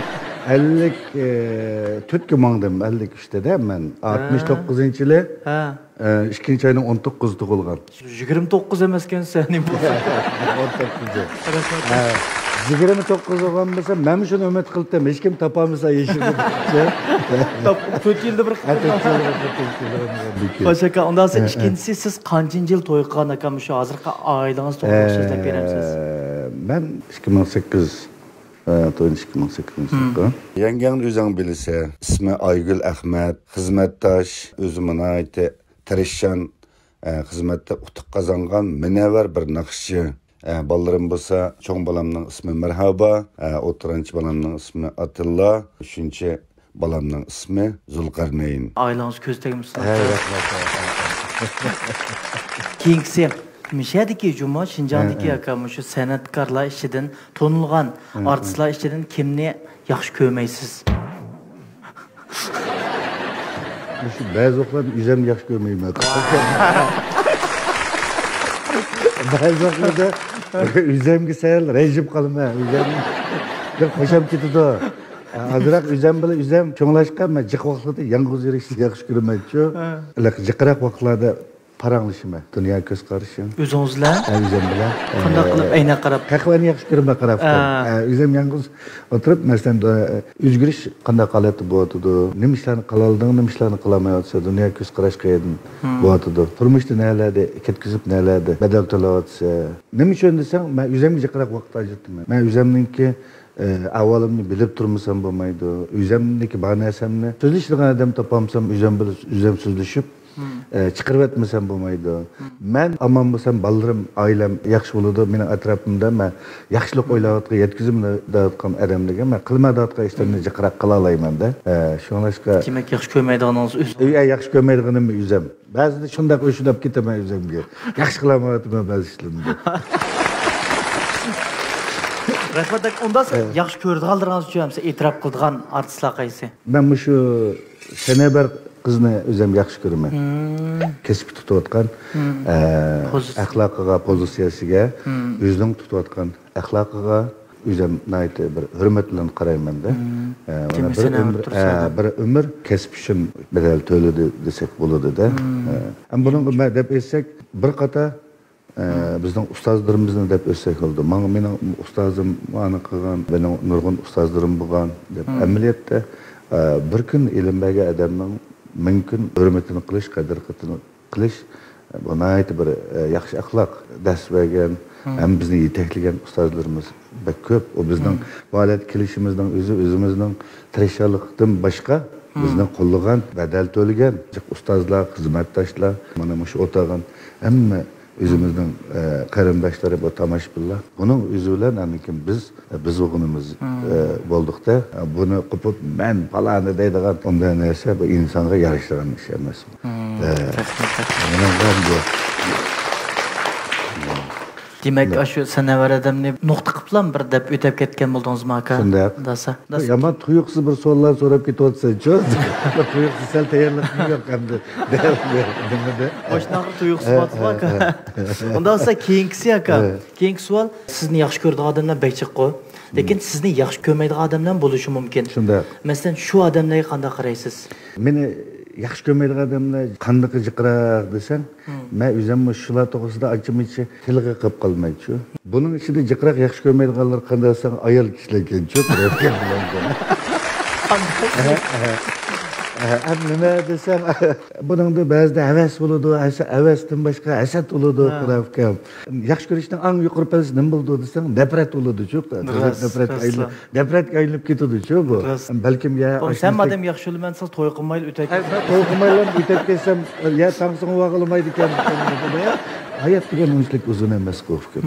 S5: 54 mangdim, 53'te men 69-yili. İkinci ayının 19 tug'ilgan.
S4: 29 emaskan sening bu.
S5: 29 bo'lgan bo'lsa, men shuni umid qildim. Hech kim topamasa yeshildi.
S4: 4 yilda bir Xo'sh aka, undan so'ng ikkinchisi siz qanchinchi yil to'y qilgan aka, shu hozirgi oilangiz to'g'risida so'zlab berasiz.
S5: Men 2008 to'yni 2008-yilda. Yangangni o'zing bilsa, ismi Aygul Ahmad, xizmatdosh, o'zi munoyati tirishchan xizmatda utuq qozongan munavvar bir naqshchi. Ballarım bo'lsa, cho'ng bolamning ismi Marhaba, o'ttirinchi bolamning ismi Atilla, uchinchi bolamning ismi Zulqarnayn.
S4: Ailangiz ko'z tegmişsiz. Keyingisi Mişadiki Cuma Şinjandagi aka shu san'atkorlar ishidan tonilgan artistlar ishidan kimni yaxshi ko'rmaysiz?
S5: Shu ba'zi vaqtlar o'zim yaxshi ko'rmayman. Ba'zi vaqtlarda o'zimga sal rejim qilman. O'zim bir qo'shib ketadi. Azroq o'zim bilan o'zim cho'nglashgan, men jiq vaqtlarda yolg'iz yurishni yaxshi ko'rmayman-ku. Jiqroq vaqtlarda paranglashma, dunyo ko'z qarashi.
S4: O'zingizlar?
S5: O'zim bilan.
S4: Qanday qilib ayna qarab?
S5: Qahvani yaxshi ko'rma qarabdi. O'zim yolg'iz o'tirib, masalan, o'zgarish qanday qoladi bo'ladi? Nima ishlarni qila olding, nima ishlarni qilmayotsa, dunyo ko'z qarash qayerdan bo'ladi? Turmushda nelardi, ketkizib nelardi, badal to'layotsa. Nima uchun desang, men o'zimga jiqroq vaqt ajratdim. Men o'zimningki Avvalımni bilib turmasam bo'lmaydi. O'zimniki bor narsamni so'zlashadigan odam topamsam, o'zim so'zlashib chiqarib etmasam bo'lmaydi. Men omon bo'lsam, bolalarim, oilam yaxshi bo'ladi. Mening atrofimda men yaxshilik o'ylayotgan, yetkazmayotgan odamlarga men qilmayotgan ishlarni jiqroq qila olmayman-da. Shunlashqa
S4: Demak, yaxshi ko'rmaydiganingiz o'z.
S5: yaxshi ko'rmaydiganim o'zim. Ba'zida shunday o'shilab ketaman o'zimga. Yaxshi qilamayapman ba'zi ishlarni.
S4: Rahmat aka, unda siz yaxshi ko'rdiganlaringiz uchun siz e'tirof qilgan artistlar qaysi?
S5: Men shu Seneber qizni o'zim yaxshi ko'raman. Kesib tutayotgan axloqiga, pozitsiyasiga, o'zining tutayotgan axloqiga o'zim bir hurmat bilan qarayman-da. Bir umr kasb uchun bedel to'ladi desak bo'ladi-da. Ham buni deb aytsak, bir qator bizning ustozlarimizni deb o'tsak bo'ldi. Mening ustozim mani qilgan, mening nurg'un ustozlarim bo'lgan deb amaliyotda bir kun ilmdagi odamning mumkin hurmatini qilish, qadr-qimmatini qilish bu nihoyatda bir yaxshi axloq dars bergan, ham bizni yetaklagan ustozlarimiz bak ko'p. O bizning faoliyat qilishimizning o'zimizning tirishchilikdan boshqa bizni qo'llagan, badal to'lagan ustozlar, xizmatdoshlar, mana shu o'tag'an hamma o'zimizning qarindoshlari bu tomoshabinlar. Buning o'zi bilan anikin biz o'g'inimiz bo'ldikda, buni qopib men falani deydigan unday narsa bu insonga yarashadigan ish emas.
S4: Demak, shu sanavar odamni nuqta qilib bir deb o'tib ketgan bo'ldingizmi aka?
S5: Shunday.
S4: Dasa.
S5: Yomon tuyuqsiz bir savollar so'rab ketyapsan-chi. Tuyuqsiz sal tayyorlashim yo'q endi.
S4: Boshqa tuyuqsiz botib aka. Unda siz keyingisi aka. Keyingi savol, sizni yaxshi ko'rdigan odamlar bekchiq qo'y. Lekin sizni yaxshi ko'rmaydigan odamlar bo'lishi mumkin.
S5: Shunday.
S4: Masalan, shu odamlarga qanday qaraysiz?
S5: Meni yaxshi ko'rmaydigan odamlar qanday jiqroq desang, men o'zim shular to'g'risida ancha-muncha tilga qilib qolmaychi. Buning ichida jiqroq yaxshi ko'rmaydiganlar qanday desang, ayol kishilar ekan-chi. Nima desam, buningda ba'zida havas bo'ladi, havasdan boshqa hasad bo'ladi, qarabkam. Yaxshi ko'rishning eng yuqori pallasi nima bo'ldi desang, nafrat bo'ladi-chi. Nafratga aylanib ketadi-chi bu. Balkim
S4: sen madem yaxshi o'laman, siz to'y qilmayli o'tib
S5: to'y qilmaylar o'tib ketsam, tangsin vaqilmaydi ekan. Hayot degan unchalik uzun emas qo'rqib.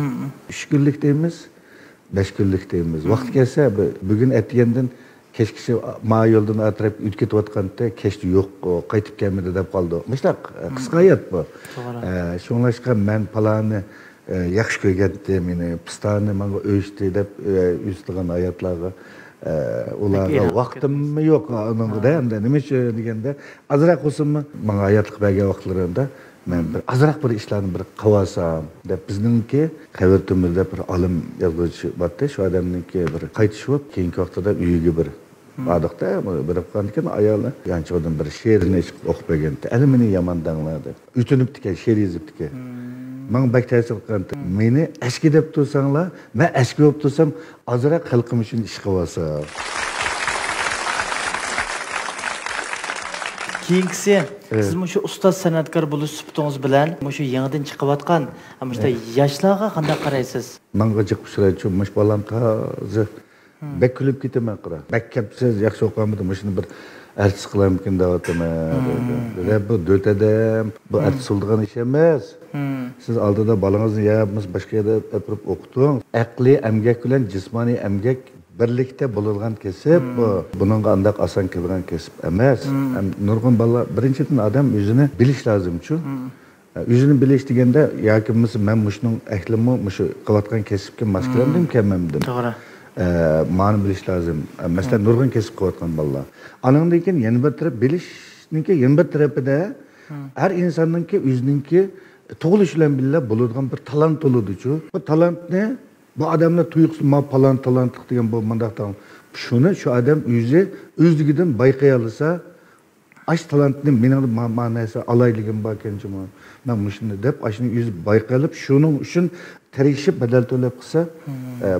S5: 3 kunlik deymiz, 5 kunlik deymiz. Vaqt kelsa, bugun aytgandan kechki ma yo'ldan atrab o'tib ketayotganda kechdi yo'q, qaytib kelmadi deb qoldi. Mishlaq qisqa hayot bu. Shunlashqa men palani yaxshi ko'rganda meni pistani menga o'yishdi deb o'stirgan hayotlarga ularga vaqtim yo'q uningda endi nima uchun deganda azroq bo'lsinmi menga hayotlik bergan vaqtlarimda men bir azroq bir ishlarni bir qilsam deb bizningki qavertimizda bir olim yozuvchi borda, shu odamniki bir qaytish bo'lib keyingi vaqtda uyiga bir Adaqda bir qanday ayollar yanchodan bir she'rni o'qib berganda, "Ali meni yomon dangladi. O'tinibdi-ki, she'r yozibdi-ki. Men bak ta'sir qildi. Meni aski deb tursanglar, men aski bo'lib tursam, azroq xalqim uchun ish qilsam."
S4: Keyingisi, siz shu ustoz san'atkor bo'lish sifatingiz bilan shu yangidan chiqayotgan, mana yoshlarga qanday qaraysiz?
S5: Menga chiqib shuraychi, mush bolam to'zi bek kulib ketaman qara. Maktabsiz yaxshi o'qimadim, shuni bir artist qilamkin deyapman. Bu do'tadam, bu artist bo'lgan ish emas. Siz oldida bolangizni yapmiz, boshqa yerda o'tirib o'qiting. Aqliy emgak bilan jismoniy emgak birlikda bo'lgan kasb bu. Buning qanday oson kelgan kasb emas. Nurg'un bolalar birinchidan odam o'zini bilish lozim-ku. O'zini bilish deganda yoki men mushning ahlimi, mush qilayotgan kasbga mas'ulandim kelmamdim. To'g'ri. Ma'ni bilish lozim. Masalan, nurg'un kasb qilayotgan bolalar. Anandan keyin yana bir taraf bilishningki, yana bir tarafida har insonningki o'ziningki tug'ilish bilan birga bo'ladigan bir talant bo'ladi-ku. Bu talantni bu odamlar tuyuqsiz ma talant degan bu mandaqdan shuni shu odam o'zi o'zligidan bayqay olsa, ash talantni mening ma'nosi alayligim bor ekanchi men shuni deb ashuni o'zi bayqalib shuning uchun tirishib badal to'lab qilsa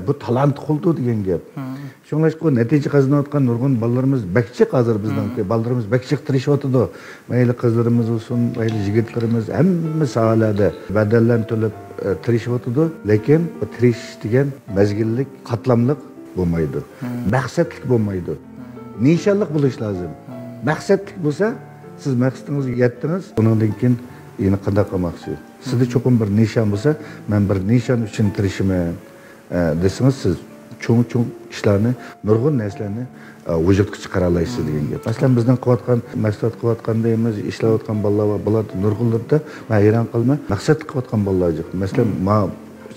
S5: bu talant qildi degan gap. Shunlashqa natija qozonayotgan nurg'un bolalarimiz bakchiq hozir bizningki bolalarimiz bakchiq tirishyotdi. Mayli qizlarimiz bo'lsin, mayli yigitlarimiz hamma sohalarda badallarni to'lab tirishyotdi, lekin bu tirish degan mazgillik, qatlamlik bo'lmaydi. Maqsadlik bo'lmaydi. Nishonlik bo'lish lozim. Maqsadlik bo'lsa, siz maqsadingizga yetdingiz, undan keyin yana qanday qilmoqchi? Sizda cho'qim bir nishon bo'lsa, men bir nishon uchun tirishman desangiz, siz cho'ng ishlarni, nurg'un narsalarni vujudga chiqara olasiz degan gap. Masalan, bizning qilayotgan, maqsad qilayotgan deymiz, ishlayotgan bolalar va bular nurg'unlarda men hayron qolma, maqsad qilayotgan bolalar yo'q. Masalan,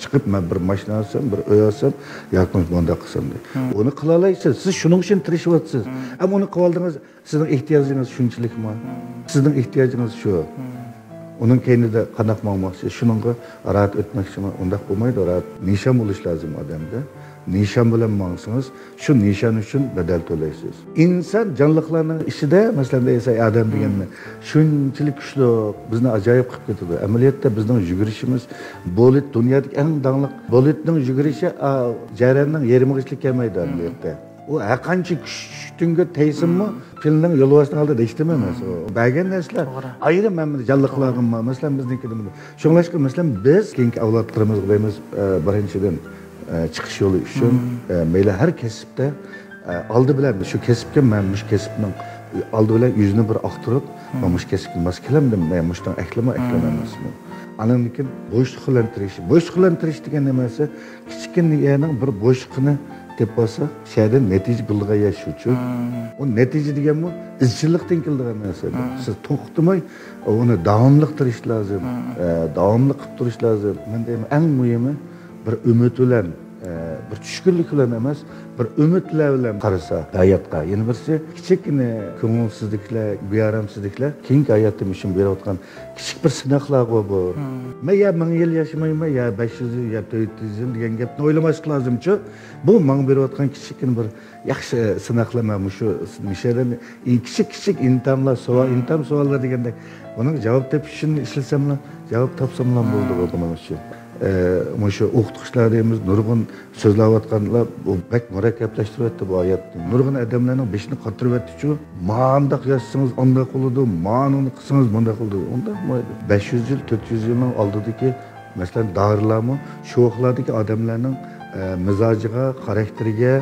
S5: chiqib men bir mashina olsam, bir uy olsam, yoki bunday qilsam deydi. Uni qila olasiz. Siz shuning uchun tirishyapsiz. Ammo uni qilib oldingiz, sizning ehtiyojingiz shunchalikmi? Sizning ehtiyojingiz shu. Onun keynida qanaq maqmoqchi, shuningga rahat o'tmoqchimi? Undaq bo'lmaydi, rahat nishon bo'lish lozim odamda. Nishon bilan mangsangiz, shu nishon uchun badal to'laysiz. Inson jonliqlarning ishida, masalan, esa odam deganni shunchalik kuchli, bizni ajoyib qilib ketadi. Amaliyotda bizning yugurishimiz bo'lit dunyodagi eng dangliq bo'litning yugurishi jarayonning yarimigacha kelmaydi amaliyotda. O qancha kuchtunga teysinmi, filning yo'lboshning oldida eshitdim emas. Bergan narsalar ayrim mana jonliqlarga, masalan, biznikida. Shunlashqa, masalan, biz keyingi avlodlarimizga deymiz, birinchidan chiqish yo'li uchun mayli har kasbda oldi bilan shu kasbga men mush kasbning oldi bilan yuzini bir oqtirib, men mush kasbga mos kelamdim, men mushdan emasmi. Anandikin bo'shliqlantirish degan nimasi? Kichkinaning bir bo'shliqni deb bo'lsa, shaydan natija bulg'a yashuvchi. O natija deganmi? Izchillikdan keladigan narsa. Siz to'xtamay uni davomliqtirish lozim. Davomli qilib turish lozim. Men deyman, eng muhimi bir umid bilan, bir tushkunlik bilan emas, bir umidlar bilan qarasa hayotga. Yana birisi kichikgina ko'ngilsizliklar, bearamsizliklar keyingi hayotim uchun berayotgan kichik bir sinoqlar bu. Men ya 1000 yil yashamayman, ya 500 yil, ya 400 yil degan gapni o'ylamaslik lozimchi. Bu menga berayotgan kichikgina bir yaxshi sinoqlar, mana shu mishadan kichik imtihonlar, imtihon savollar deganda buning javob tepish uchun ishlasam, javob topsam bo'ldi buning uchun. Şu o'qituvchilar deymiz, nurg'un so'zlayotganlar bu bak murakkablashtiryapti bu hayotni. Nurg'un odamlarning beshini qotiribyapti-ku. Ma'ndaq yozsangiz, unday qiladi, ma'noni qilsangiz, bunday qiladi. Unda 500 yil, 400 yilning oldidagi, masalan, dorilarmi, shu vaqtlardagi odamlarning mizojiga, xarakteriga,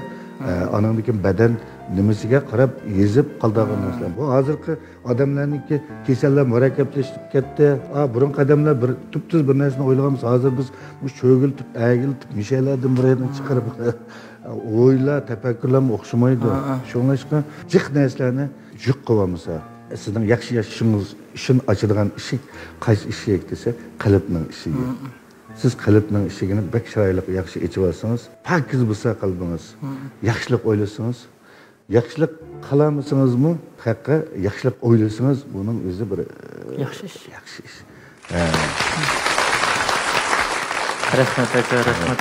S5: anandagi badan nimasiga qarab yezib qoldigan narsalar. Bu hozirgi odamlarningki kasallar murakkablashib ketdi. Burun qadamlar bir tubsiz bir narsani o'ylaganmiz. Hozir biz bu cho'giltib, agiltib, mishalardan biraydan chiqarib o'ylar, tafakkurlarga o'xshamaydi. Shunlashqa jiq narsalarni jiq qilamiz. Sizning yaxshi yashashingiz uchun ochadigan eshik qaysi eshik desa, qalbning eshigi. Siz qalbning eshigini bak chiroyli yaxshi ochib olsangiz, pokiz bo'lsa qalbingiz, yaxshilik o'ylasangiz, yaxshilik qilamısınızmı? Haqqa yaxshilik o'ylasangiz, buning o'zi bir
S4: yaxshi ish.
S5: Yaxshi ish.
S4: Rahmat aka, rahmat.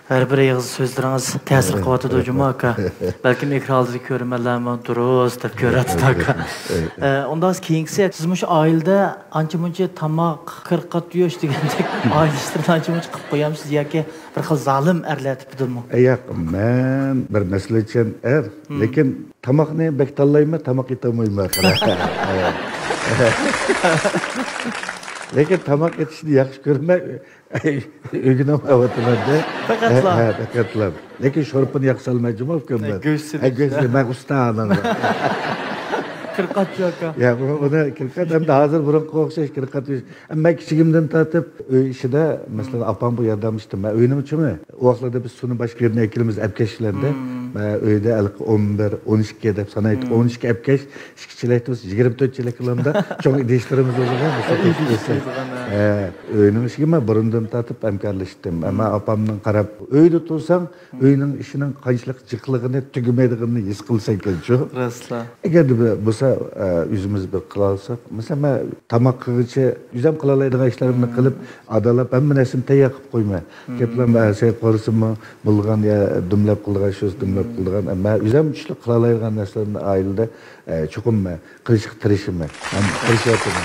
S4: Her bir yığız sözleriniz tesir kıvatıdı Cuma aka. Belki ekranınızı görmelerimi duruz deb görətdi aka. Ondan keyingisi, siz şu ailede anca-munca tamaq, qırqat yoş degендek aile işlerini anca-munca qılıb qoyamsınız yoki bir xil zalim erletibdimi?
S5: Yo'q, men bir maslahatchan lekin tamoqni bek tanlayman, tamoq yetamayman. Lekin tamoq etishni yaxshi ko'rmay o'ginam avatimanda. Faqatlar. Lekin sho'rpini yaxshi salmayjim o'kimman. Go'shtni men ustaman.
S4: Qirqat aka.
S5: Ya, uni qirqat hamda hozir burunqa o'xshash qirqat. Ammo kichigimdan tortib uy ishida, masalan, opam bu yordam ishdim. Men uynim uchunmi? O vaqtlarda biz suvni boshqa yerdan ekilimiz apkashlarda. Men uyda 11, 12 deb sanaydi. 12 apkash, ishchilaymiz 24 yilliklarda cho'ng idishlarimiz bo'lgan. Uyning ishiga men burundan tortib hamkorlashdim. Ammo opamning qarab, uyda tursam, uyning ishining qanchalik jiqligini, tugamaydigini his qilsang-ku.
S4: Rasla.
S5: Agar bo'lsa o'zimiz bir qila olsak, masalan, tamoq qilguncha o'zim qila oladigan ishlarimni qilib, adalab hamma narsani tayyor qilib qo'yma. Gaplar sen qo'rsinmi, bo'lgan ya dumlab qilgan shu dumlab qilgan, ammo o'zim kuchli qila oladigan narsalarni oilada chuqur qilishga tirishim. Ham tirishayapman.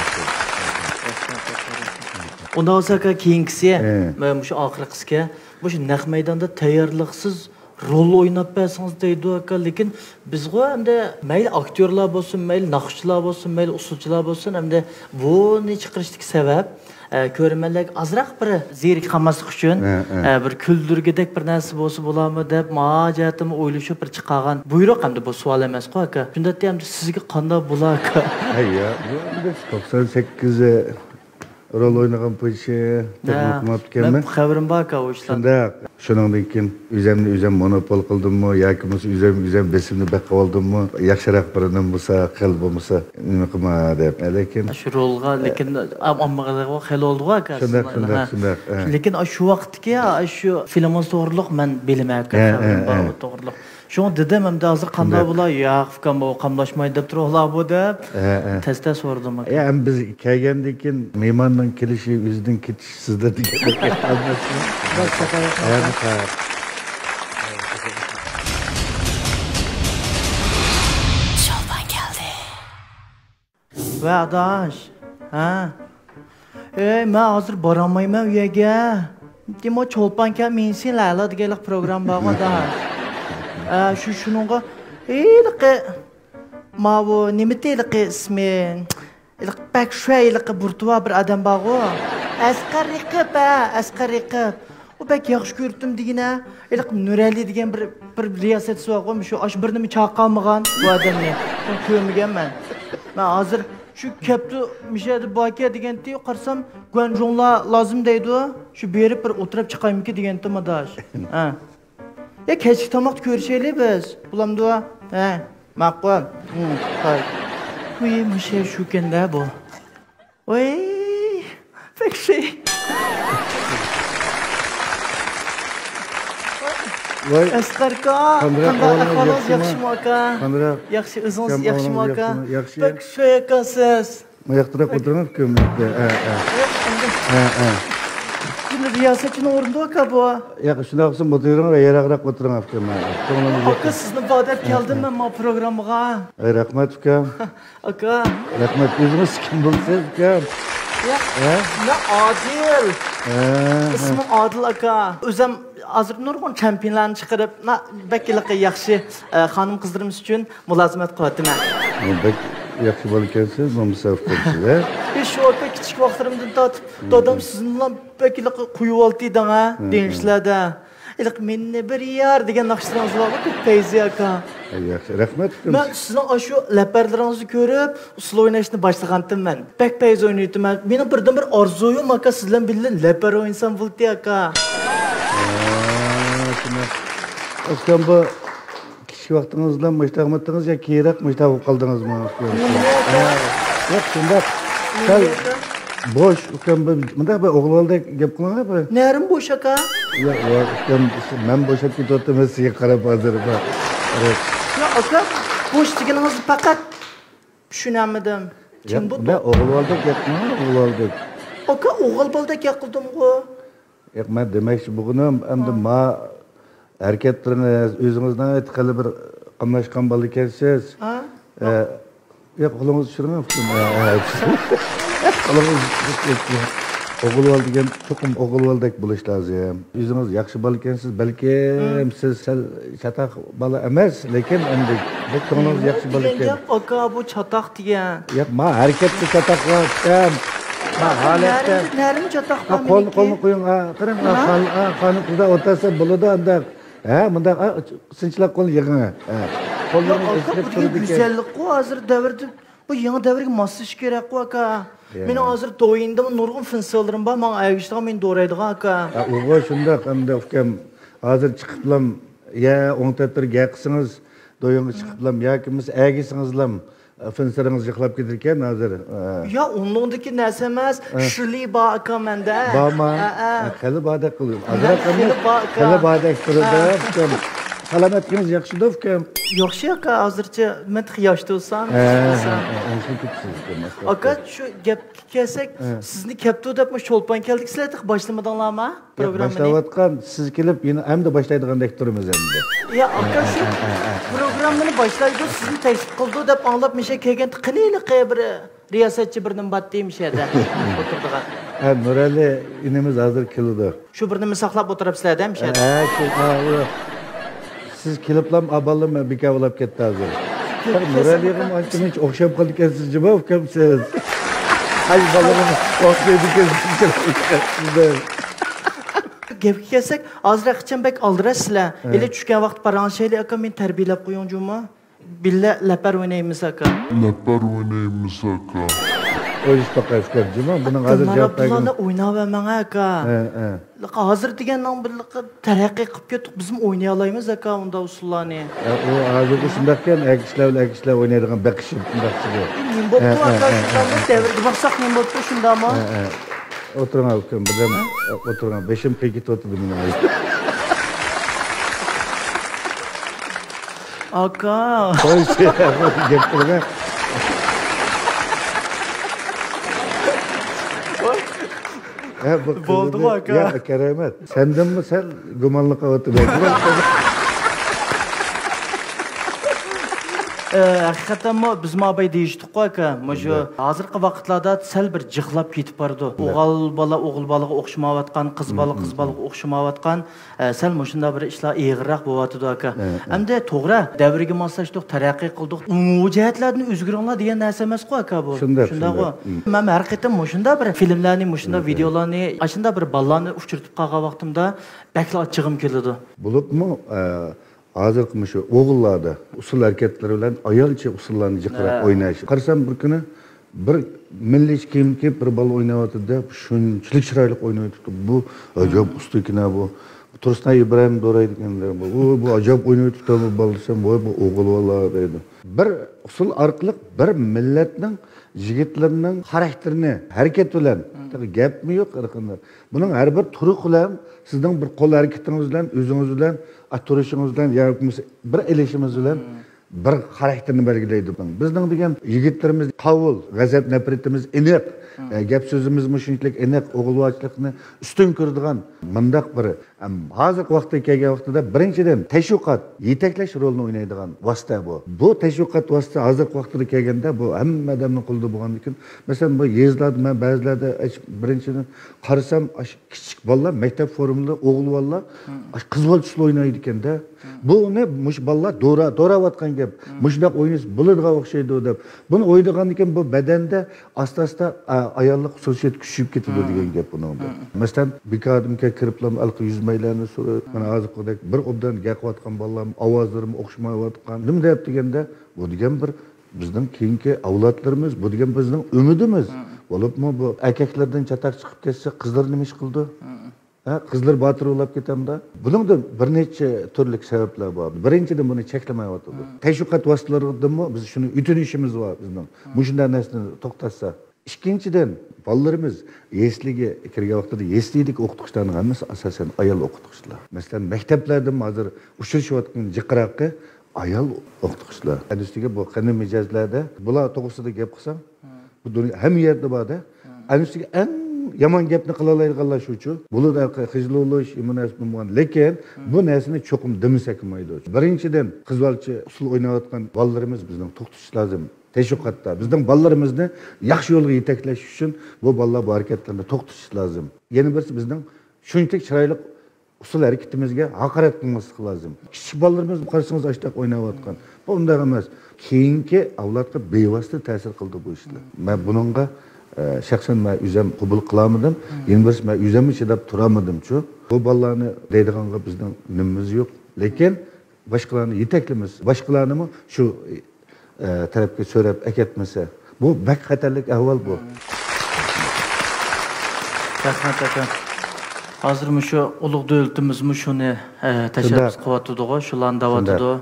S4: Ondan sonra keyingisi, şu oxirgi qisqa, bu naq maydonda tayyorliqsiz rol o'ynab bersangiz deydi aka, lekin bizga hamda mayli aktyorlar bo'lsin, mayli naqshchilar bo'lsin, mayli usulchilar bo'lsin, hamda buni chiqarishdagi sabab ko'rmanlar azroq bir zerik qilmaslik uchun bir kuldirgidek bir narsa bo'lsa bo'ladimi deb mojatimni o'ylashib bir chiqargan buyruq hamda bu savol emas-ku aka. Shunda ham sizga qanday bo'lar aka?
S5: Ya, bu 98 rol oynagan po'yishi teknikmatganmi?
S4: Men xabarim bor aka o ishlar.
S5: Shunda shuningdan keyin o'zim monopol qildimmi yoki o'zim besimni baqib oldimmi? Yaxshiroq birinim bo'lsa, qil bo'lmasa, nima qilma deb. Lekin
S4: shu rolga lekin ammaga xel oldi aka.
S5: Shunda.
S4: Lekin shu vaqtga shu filmimiz to'g'riliq men bilmay aka, to'g'riliq. Şunu dedim hem de hazır qanday bo'lar, yo'q, fikam bu qamlashmaydi deb turiblar bu deb. Tezda so'radim aka.
S5: Ya biz kelgandan keyin mehmonning kelishi, o'zining ketishi sizda degan.
S4: Şolpan geldi. Ve adaş. Ha. Men hazır boramayman uyaga. Demo Çolpan kel mensin Layla degan program bor adaş. Şununla ilqi ma bu nima deyilqi ismi ilq bak şöyle burtuva bir adam bağı Asqar Riqib o bak yaxshi ko'rdim degina ilq Nurali degan bir riyosatchi var shu ash bir nima chaqalmagan bu odamni ko'rmaganman men hozir shu kaptu mishadi baka deganda qarsam guanjonlar lozim deydi shu berib bir o'tirib chiqaymiki deganda madash ha ya kechki tomoq ko'rishaylik biz. Bulamdi va? Ha, ma'qul. Qo'y. Qo'yimish shu kenda bu. Voy, fakshi. Voy, Asqarka. Qanday ahvolingiz yaxshimi aka? Yaxshi, o'zingiz yaxshimi aka? Fakshi akasiz.
S5: Yo'qtirib o'tirib-ku.
S4: Riyosatchini o'rnida aka bu.
S5: Yo'q, shunday qilsin, o'tiringlar, yaraqroq o'tiring ukam.
S4: Aka sizni va'da keldim men bu programga.
S5: Rahmat ukam.
S4: Aka.
S5: Rahmat, o'zingiz kim bo'lsangiz ukam?
S4: Ne Adil. İsmim Adil aka. O'zim hozir nurg'un championlarni chiqarib, bakiliqqa yaxshi xonim qizlarimiz uchun mulozimat qilyapman.
S5: Yaxshi bola ekansiz, musaf bo'lsiz.
S4: Shu aka kichik vaqtlarimdan tortib, dadam sizni bilan bakiliqqa qo'yib oldi-da, deyishlarda. İlk meni bir yer degan naqshlarınız var mı? Peyzi aka.
S5: Yaxshi, rahmat.
S4: Men sizning shu laparlaringizni ko'rib, usul o'ynashni boshlagandim men. Bak peyzi o'ynaydim. Mening birdan bir orzuyim aka sizlar bilan lapar o'ynasam bo'ldi aka.
S5: Oskan bu kichik vaqtingizdan mushtaqmatdingiz yoki keyinroq mushtaq bo'lib qoldingizmi? Yo'q, shunda boş, ukam bunda bir o'g'ilvaldek gap qilaman bu.
S4: Nerim boş aka?
S5: Yo'q, ukam men bo'shab ketyaptim, sizga qarab hozir bu.
S4: Ya aka, boş deganingizni faqat tushunamadim. Kim bu?
S5: Ben o'g'ilvaldek gapmi, o'g'ilvaldek.
S4: Aka, o'g'ilvaldek gap qildim-ku.
S5: Yo'q, men demoqchi bugunim endi ma harakatlariniz o'zingizdan aytqali bir qamlashgan bola ekansiz. Ha? Yo'q, qo'lingizni tushirmang ukam. O'g'ilval degan cho'qim o'g'ilvaldek bo'lish lozim. O'zingiz yaxshi bola ekansiz, balkim siz sal chataq bola emas, lekin endi ko'nglingiz yaxshi bola ekan.
S4: Aka bu chataq degan.
S5: Yo'q, men harakatda chataqlar ekan. Men holatda
S4: narim chataq
S5: qo'lni qo'ying, qarang, qani qilda o'tasa bo'ladi unda. Ha, bunda sinchilar qo'l yig'ing. Qo'llaringiz ishlab turadi ekan.
S4: Güzellik-ku hozir davrda bu yangi davrga moslash kerak-ku aka. Men hozir to'yinda nurg'un funksiyalarim bor, men ayg'ishda men do'raydigan aka.
S5: O'g'il shunda qanday ukam hozir chiqib bilan ya 10 tattir gaqsiz, do'yinga chiqib bilan yoki siz aygisingizlam funksiyaringiz yig'lab ketar ekan hozir.
S4: Ya undagi narsa emas, shili bor aka menda.
S5: Bormi? Qali bardak qiling. Qali bardak turadi. Salomatligingiz yaxshi-da ukam?
S4: Yaxshi aka, hozircha men yoshda bo'lsam. Aka, shu gapga kelsak, sizni kapto deb Çolpan keldik, sizlar boshlamadinglarmi programmani?
S5: Boshlayotgan, siz kelib yana hamda boshlaydigandek turimiz endi.
S4: Ya aka, shu programmani boshlaydi, sizni taklif qildi deb anglab misha kelgan qaniyliqi bir riyosatchi birdan batdi mishada o'tirdigan.
S5: Nurali inimiz hozir keldi.
S4: Shu birni saqlab o'tiribsizlar-da mishada.
S5: siz keliblam abalım beka bo'lib ketdi hozir. Nuraliyam ancha hiç o'xshab qoldi ekansiz jima ukamsiz. Ay balalarım o'xshaydi ekansiz.
S4: Gapga kelsak, ozroq bek aldirasizlar. Ele tushgan vaqt paranshayli aka men tarbiyalab qo'ying juma. Billa lapar o'ynaymiz aka.
S5: O'yish taqaysizlar juma. Buning hozir javob tagini.
S4: Bularni o'ynayvermang aka. Hozir degandan birliqqa taraqqiy qilib ketdik. Biz o'ynay olamiz aka unda usullarni.
S5: O hozirgi shundaqkan akishlar o'ynaydigan beqishib shundaqchiga.
S4: Men bo'pti aka, davrga boqsaq men bo'pti shundami?
S5: Oturing ukam, birdan oturing. Beshim qiyqit o'tirdi meni.
S4: Aka.
S5: Gap qilgan.
S4: Bo'ldi aka.
S5: Ya karamat. Sendinmi sal gumonliqqa o'tiribdi.
S4: Hakikaten biz mabay deyişdik aka. Şu hazırki vaqtlarda sel bir jıqlab ketip bardı. Oğul bala o'xshamayotgan, qiz bala o'xshamayotgan, sel muşunda bir ishlar eg'irroq bo'lyapti aka. Endi to'g'ri, davrga moslashdik, taraqqiy qildik. U jihatlarni o'zgaringlar degan narsa emas aka bu.
S5: Shunda.
S4: Men haqiqatan muşunda bir filmlarni, muşunda videolarni, ashunda bir ballarni uchirtib qolgan vaqtimda bakla achchig'im keladi.
S5: Bo'libmi? Hozirgi shu o'g'illarda usul harakatlar bilan ayolcha usullarni jiqirab o'ynash. Qarasam bir kuni bir milliy kiyim kiyib bir bola o'ynayotdi-da, shunchalik chiroyli o'ynayotdi. Bu ajoyib ustukina bu. Tursunay Ibrahim Do'raydiganlar bu ajoyib o'ynayotdi bu bola desam, voy bu o'g'il bola dedi. Bir usul orqali bir millatning yigitlarning xarakterini harakat bilan gapmi yo'q qanaqa. Buning har bir turi bilan sizning bir qo'l harakatingiz bilan o'zingiz bilan turishimiz bilan yoki bir elishimiz bilan bir xarakterni belgilaydi. Bizning degan yigitlarimiz qovul, g'azab nafratimiz aniq, gap so'zimiz shunchalik aniq, o'g'ilvochilikni ustun ko'radigan mundaq biri. Hozirgi vaqtda kelgan vaqtida birinchidan tashviqot, yetaklash rolini o'ynaydigan vosita bu. Bu tashviqot vosita hozirgi vaqtda kelganda bu hamma odamning qo'lida bo'lgandan keyin, masalan bu yezlarda men ba'zilarda birinchidan qarasam, kichik bolalar maktab forumida o'g'il bolalar qiz bola o'ynaydi ekanda. Bu ne mush bolalar do'rayotgan gap. Mushundoq o'ynash bo'ladigan o'xshaydi deb. Buni o'ylagandan keyin bu badanda asta-asta ayollik xususiyat kuchayib ketadi degan gap buni. Masalan, bekadimga kiriblam alqi yuzmaylarni so'rab, mana hozirgidek bir obdan gapayotgan bolalar ovozlarim o'xshamayotgan. Nima deb deganda, bu degan bir bizning keyingi avlodlarimiz, bu degan bizning umidimiz. Bo'libmi bu erkaklardan chataq chiqib ketsa, qizlar nima ish qildi? Qizlar botir bo'lib ketamda. Buningda bir necha turli sabablar bor. Birinchidan buni cheklamayapti. Tashviqot vositalaridami biz shuni yutunishimiz bor bizning. Mushunday narsani to'xtatsa. Ikkinchidan bolalarimiz yesliga kirgan vaqtida yeslilik o'qituvchilarning hammasi asosan ayol o'qituvchilar. Masalan, maktablarda hozir uchrashayotgan jiqroqqa ayol o'qituvchilar. Ustiga bu qanday mijozlarda bular to'g'risida gap qilsam, bu dunyo ham yerda borda. Ustiga yomon gapni qila oladiganlar shuchu. Bular xijlolish, imonasman. Lekin bu narsani cho'qim demasak maydi. Birinchidan qizbalchi usul o'ynayotgan bolalarimiz bizning to'xtatish lozim. Tashviqotda bizning bolalarimizni yaxshi yo'lga yetaklash uchun bu bolalar bu harakatlarni to'xtatish lozim. Yana birisi bizning shunchalik chiroyli usul harakatimizga haqorat qilmaslik lozim. Kichik bolalarimiz qarasangiz ashtaq o'ynayotgan. Bu unday emas. Keyingi avlodga bevosita ta'sir qildi bu ishlar. Men buningga shaxsan men o'zim qabul qilamadim. Yana birisi men o'zimni chidab turamadim-chu. Bu bolalarni deydiganga bizning nimamiz yo'q. Lekin boshqalarni yetaklaymiz. Boshqalarni shu tarafga so'rab aketmasa, bu bak xatarlik ahvol bu.
S4: Rahmat aka. Hozir shu ulug' davlatimizmi shuni tashabbus qilyapti-ku, shularni davatidi.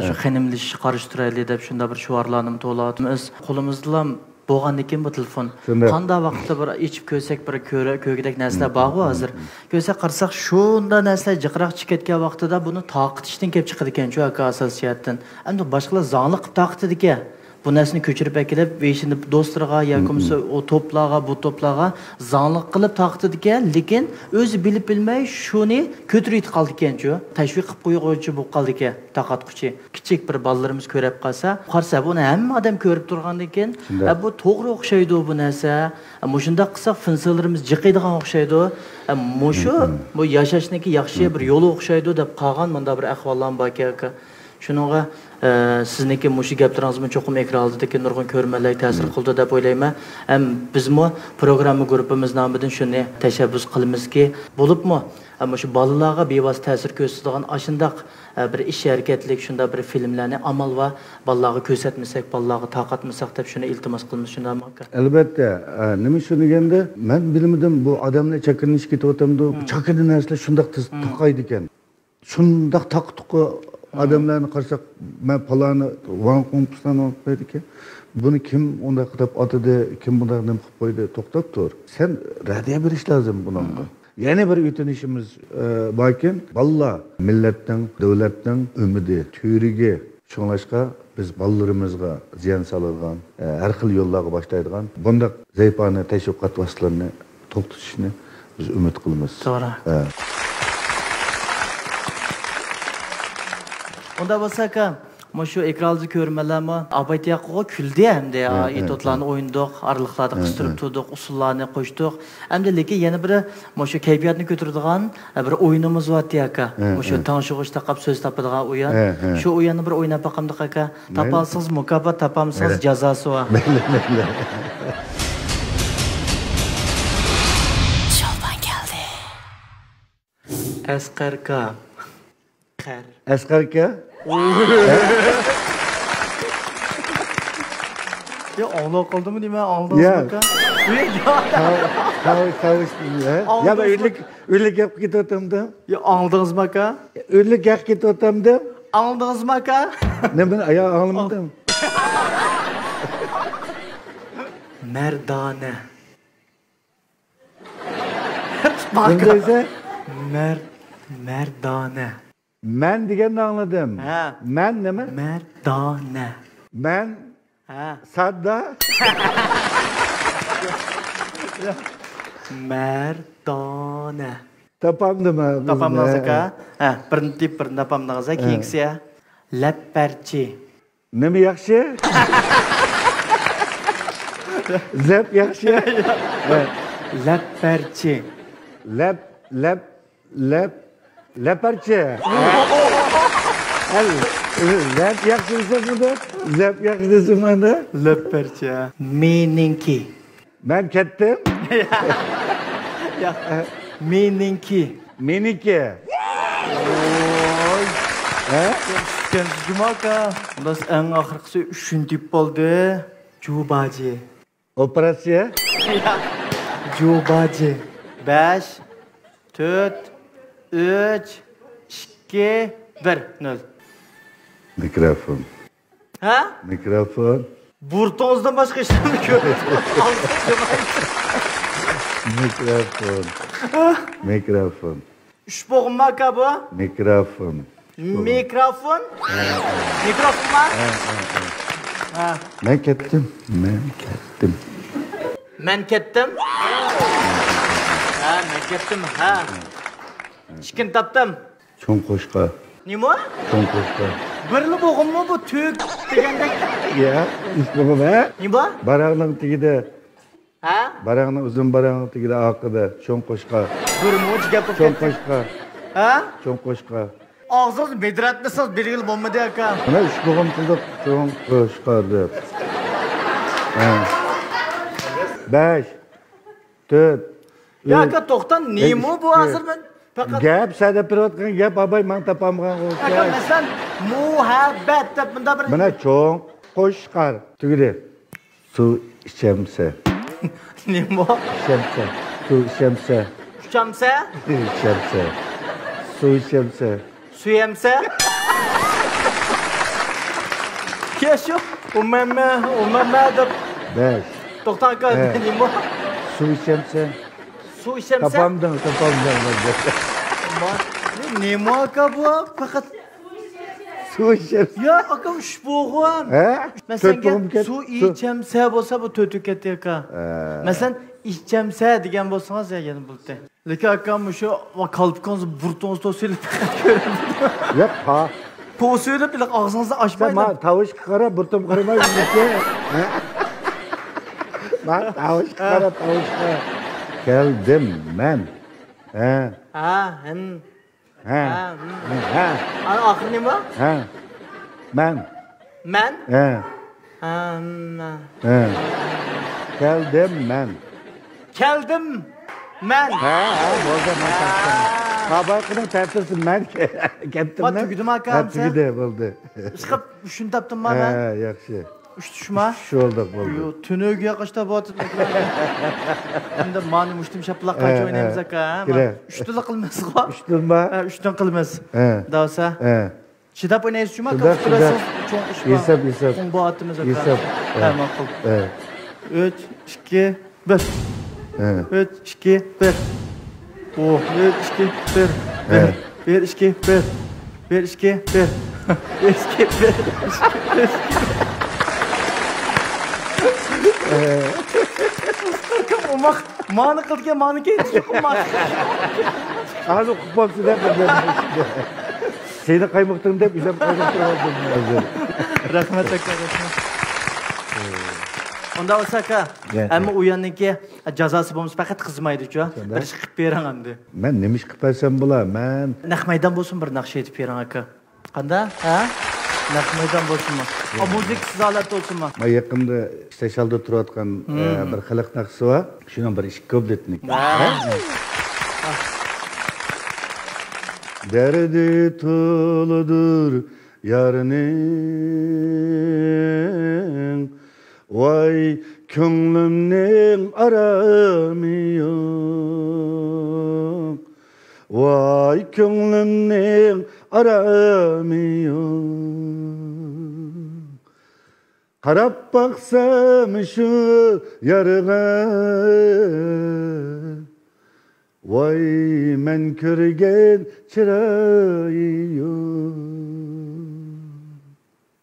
S4: Shu xanimlish qarashtiraylik deb shunda bir shiorlarni to'layapmiz. Qo'limizda bo'lgandan keyin bu telefon qanday vaqtda bir ichib ko'rsak bir ko'gidek narsalar bor hozir. Ko'rsak qarasak shunda narsalar jiqroq chiqib ketgan vaqtida buni taqitishdan kelib chiqadi ekan-ku aka asosiyatdan. Endi boshqalar zonli qilib taqitadi ekan. bu narsani ko'chirib kelib ve şimdi do'stlarga yoki bo'lmasa o to'plarga bu to'plarga zanglik qilib taqtidi ekan, lekin o'zi bilib bilmay shuni ko'tarib qoldi ekan-ku. Tashviq qilib qo'yuvchi bo'lib qoldi ekan, taqatquchi. Kichik bir bolalarimiz ko'rib qolsa, qarasa buni hamma odam ko'rib turgandan keyin, bu to'g'ri o'xshaydi bu narsa. Shunda qilsak finsalarimiz jiqiydigan o'xshaydi. Mushu bu yashashniki yaxshi bir yo'li o'xshaydi deb qolgan menda bir ahvollar bor ekan. Shuningga sizniki mushu gaplaringizni cho'qim ekran oldidagi nurg'un ko'rmalar ta'sir qildi deb o'ylayman. Ham bizmi programma guruhimiz nomidan shuni tashabbus qilamizki, bo'libmi ama shu bolalarga bevosita ta'sir ko'rsatadigan ashundaq bir ish harakatlik shunda bir filmlarni amal va bolalarga ko'rsatmasak, bolalarga taqatmasak deb shuni iltimos qilamiz, shundaymi aka?
S5: Albatta, nima shuni deganda, men bilmadim bu odamlar chaqirnish ketyapti, chaqirgan narsalar shundaq taqaydi ekan. Shundaq taqtuqi adamlarni qarasak, men palani van kompusdan olib qo'ydi ekan. Buni kim unday qilib otadi, kim bunday nima qilib qo'ydi, to'xtab tur. Sen radiya berish lozim bunga. Yana bir o'tinishimiz borkin, balla millatning, davlatning umidi, turiga sho'nglashqa biz ballalarimizga ziyon soladigan, har xil yo'llarga boshlaydigan bunday zaifona tashviqot vositalarini to'xtatishni biz umid qilamiz.
S4: To'g'ri. Unda bo'lsa aka, shu ekranda ko'rmalarmi, abaytiyaqiga kuldi hamda etotlarni o'yindiq, arliqlarni qistirib turdik, usullarni qo'shdik. Hamda lekin yana bir shu kayfiyatni ko'taradigan bir o'yinimiz bor aka. Shu tanishuvga taqab so'z topadigan o'yin. Shu o'yinni bir o'ynab boqamdik aka. Topalsiz mukofot, topamsiz jazosi bor. Sholban keldi. Asqarka.
S5: Asqarka?
S4: Ya Allah qaldimi deyman, aldınız aka?
S5: Ya ben ürlük yap ketyaptimda.
S4: Ya aldınız aka?
S5: Ürlük yap ketyaptimda.
S4: Aldınız aka?
S5: Ne ben ayağı almadım.
S4: Merdane.
S5: Neyse?
S4: Merdane.
S5: Men deganni anladım.
S4: Ha.
S5: Men nima?
S4: Merdane.
S5: Men
S4: Ha.
S5: sadda.
S4: Merdane.
S5: Tapamdimi?
S4: Tapamdınız aka? Ha, birinchi tip birini tapamdınız aka, keyingisi lapparchi.
S5: Nima yaxshi? Zep yaxshi?
S4: Lapparchi.
S5: Leparchi. Zep yaxshi desa buni, zep yaxshi desa mana.
S4: Lapparchi. Meninki.
S5: Men ketdim.
S4: Ya. Meninki.
S5: Meniki.
S4: Oy.
S5: Ha?
S4: Cuma aka. Unda eng oxirgisi 3-tip bo'ldi. Jubaji.
S5: Operatsiya?
S4: Jubaji. 5 4 3 2 1 0.
S5: Mikrofon.
S4: Ha?
S5: Mikrofon.
S4: Burtonuzdan başka işlemi görüyorsunuz.
S5: Mikrofon. Mikrofon.
S4: Üç boğum mu aka bu?
S5: Mikrofon.
S4: Mikrofon? Mikrofon var? Ha.
S5: Men ketdim.
S4: Men kettim. Ha, men kettim. Ha. Chikin tapdım.
S5: Cho'ng qo'shqa.
S4: Nima?
S5: Cho'ng qo'shqa.
S4: Birli boğum mu bu tük degandek?
S5: Ya, isbog'im ha?
S4: Nima?
S5: Barag'ning tagida.
S4: Ha?
S5: Barag'ning uzun barag'ning tagida oqida cho'ng qo'shqa.
S4: Durmuş gap
S5: Cho'ng qo'shqa.
S4: Ha?
S5: Cho'ng qo'shqa.
S4: Ağzınız bedratmısınız belirli bomba diye aka.
S5: Mana isbog'im qilib cho'ng qo'shqa deb. Ha. 5 4
S4: Ya aka to'xtan, nima bu hozir men? Faqat
S5: gap sada pirotgan gap abay men topamgan
S4: aka
S5: o'xshash.
S4: masalan muhabbat deb bunda bir
S5: Mana cho'ng qo'shqar tugidi. Suv ichamsa.
S4: nima?
S5: Ichamsa. Suv ichamsa.
S4: Uçamsa,
S5: Ichamsa. Suv ichamsa.
S4: suyamsa. Ya şu, umama deb
S5: 5
S4: to'xtan aka nima?
S5: Suv ichamsa.
S4: Su içemse.
S5: Tapamdan.
S4: Nima aka bu? Faqat
S5: Su içersin.
S4: Ya akam üç boğum. Mesela su içemse olsa bu tötü ketdi aka. Mesela içemse degen bolsanız ya yani buldu. Lekin akam şu kalpkanız burtonuzda söyleyip
S5: Ya ha.
S4: po söyleyip bile ağzınızı açmayın.
S5: Sen tavuş kara burtum kırma gidecek. Bak tavuş kara. Geldim ben.
S4: Ha. Ana ahır ne var?
S5: Ben.
S4: Men?
S5: Geldim ben.
S4: Keldim. Men.
S5: Boldu ben. Kabakını tertirsin ben. Gittim
S4: ben. Tügüdüm hakan sen.
S5: Tügüdü boldu.
S4: Çıkıp şunu taptım mı ben?
S5: Yaxşı.
S4: Üç düşma.
S5: Şu olduk boldu.
S4: Yo, tünögüye kaçta bu atıp. Şimdi mani muştum şaplak kaç oynayımız haka. Üçtüle kılmaz.
S5: Üçtülme.
S4: Üçten kılmaz. Dağsa. Çıdap oynayız şuma.
S5: İsap.
S4: Bu atımız haka.
S5: İsap.
S4: Tamam kıl. 3, 2, 1. 3, 2, 1. Oh, 1, 2, 1. 1, 2, 1. 1, 2, 1. 1, 2, 1. Umak, mani kılken mani keydi umak.
S5: Ağzı kupapsı da kıldım. Seni kaymaktırım deyip üzem kaymaktırım aldım.
S4: Rahmet aka. Onda olsa ka, ama uyanın ki cazası bulmuş fakat kızmaydı şu. Bir iş kıp veren andı.
S5: Ben nemiş kıparsam bula, ben...
S4: Nakmaydan bolsun bir nakşa edip veren aka. Kanda, ha? Nakmaydan bolsun mu? O müzik siz alet olsun mu?
S5: Ben yakında Steşal'da turatkan bir xalq naqsı var. Şuna bir iş köbletnik. Derdi tuludur yarının, vay könglimning arami yok, vay könglimning arami yok. Qarab baksam şu yarığa, vay men körgen çırayı yok.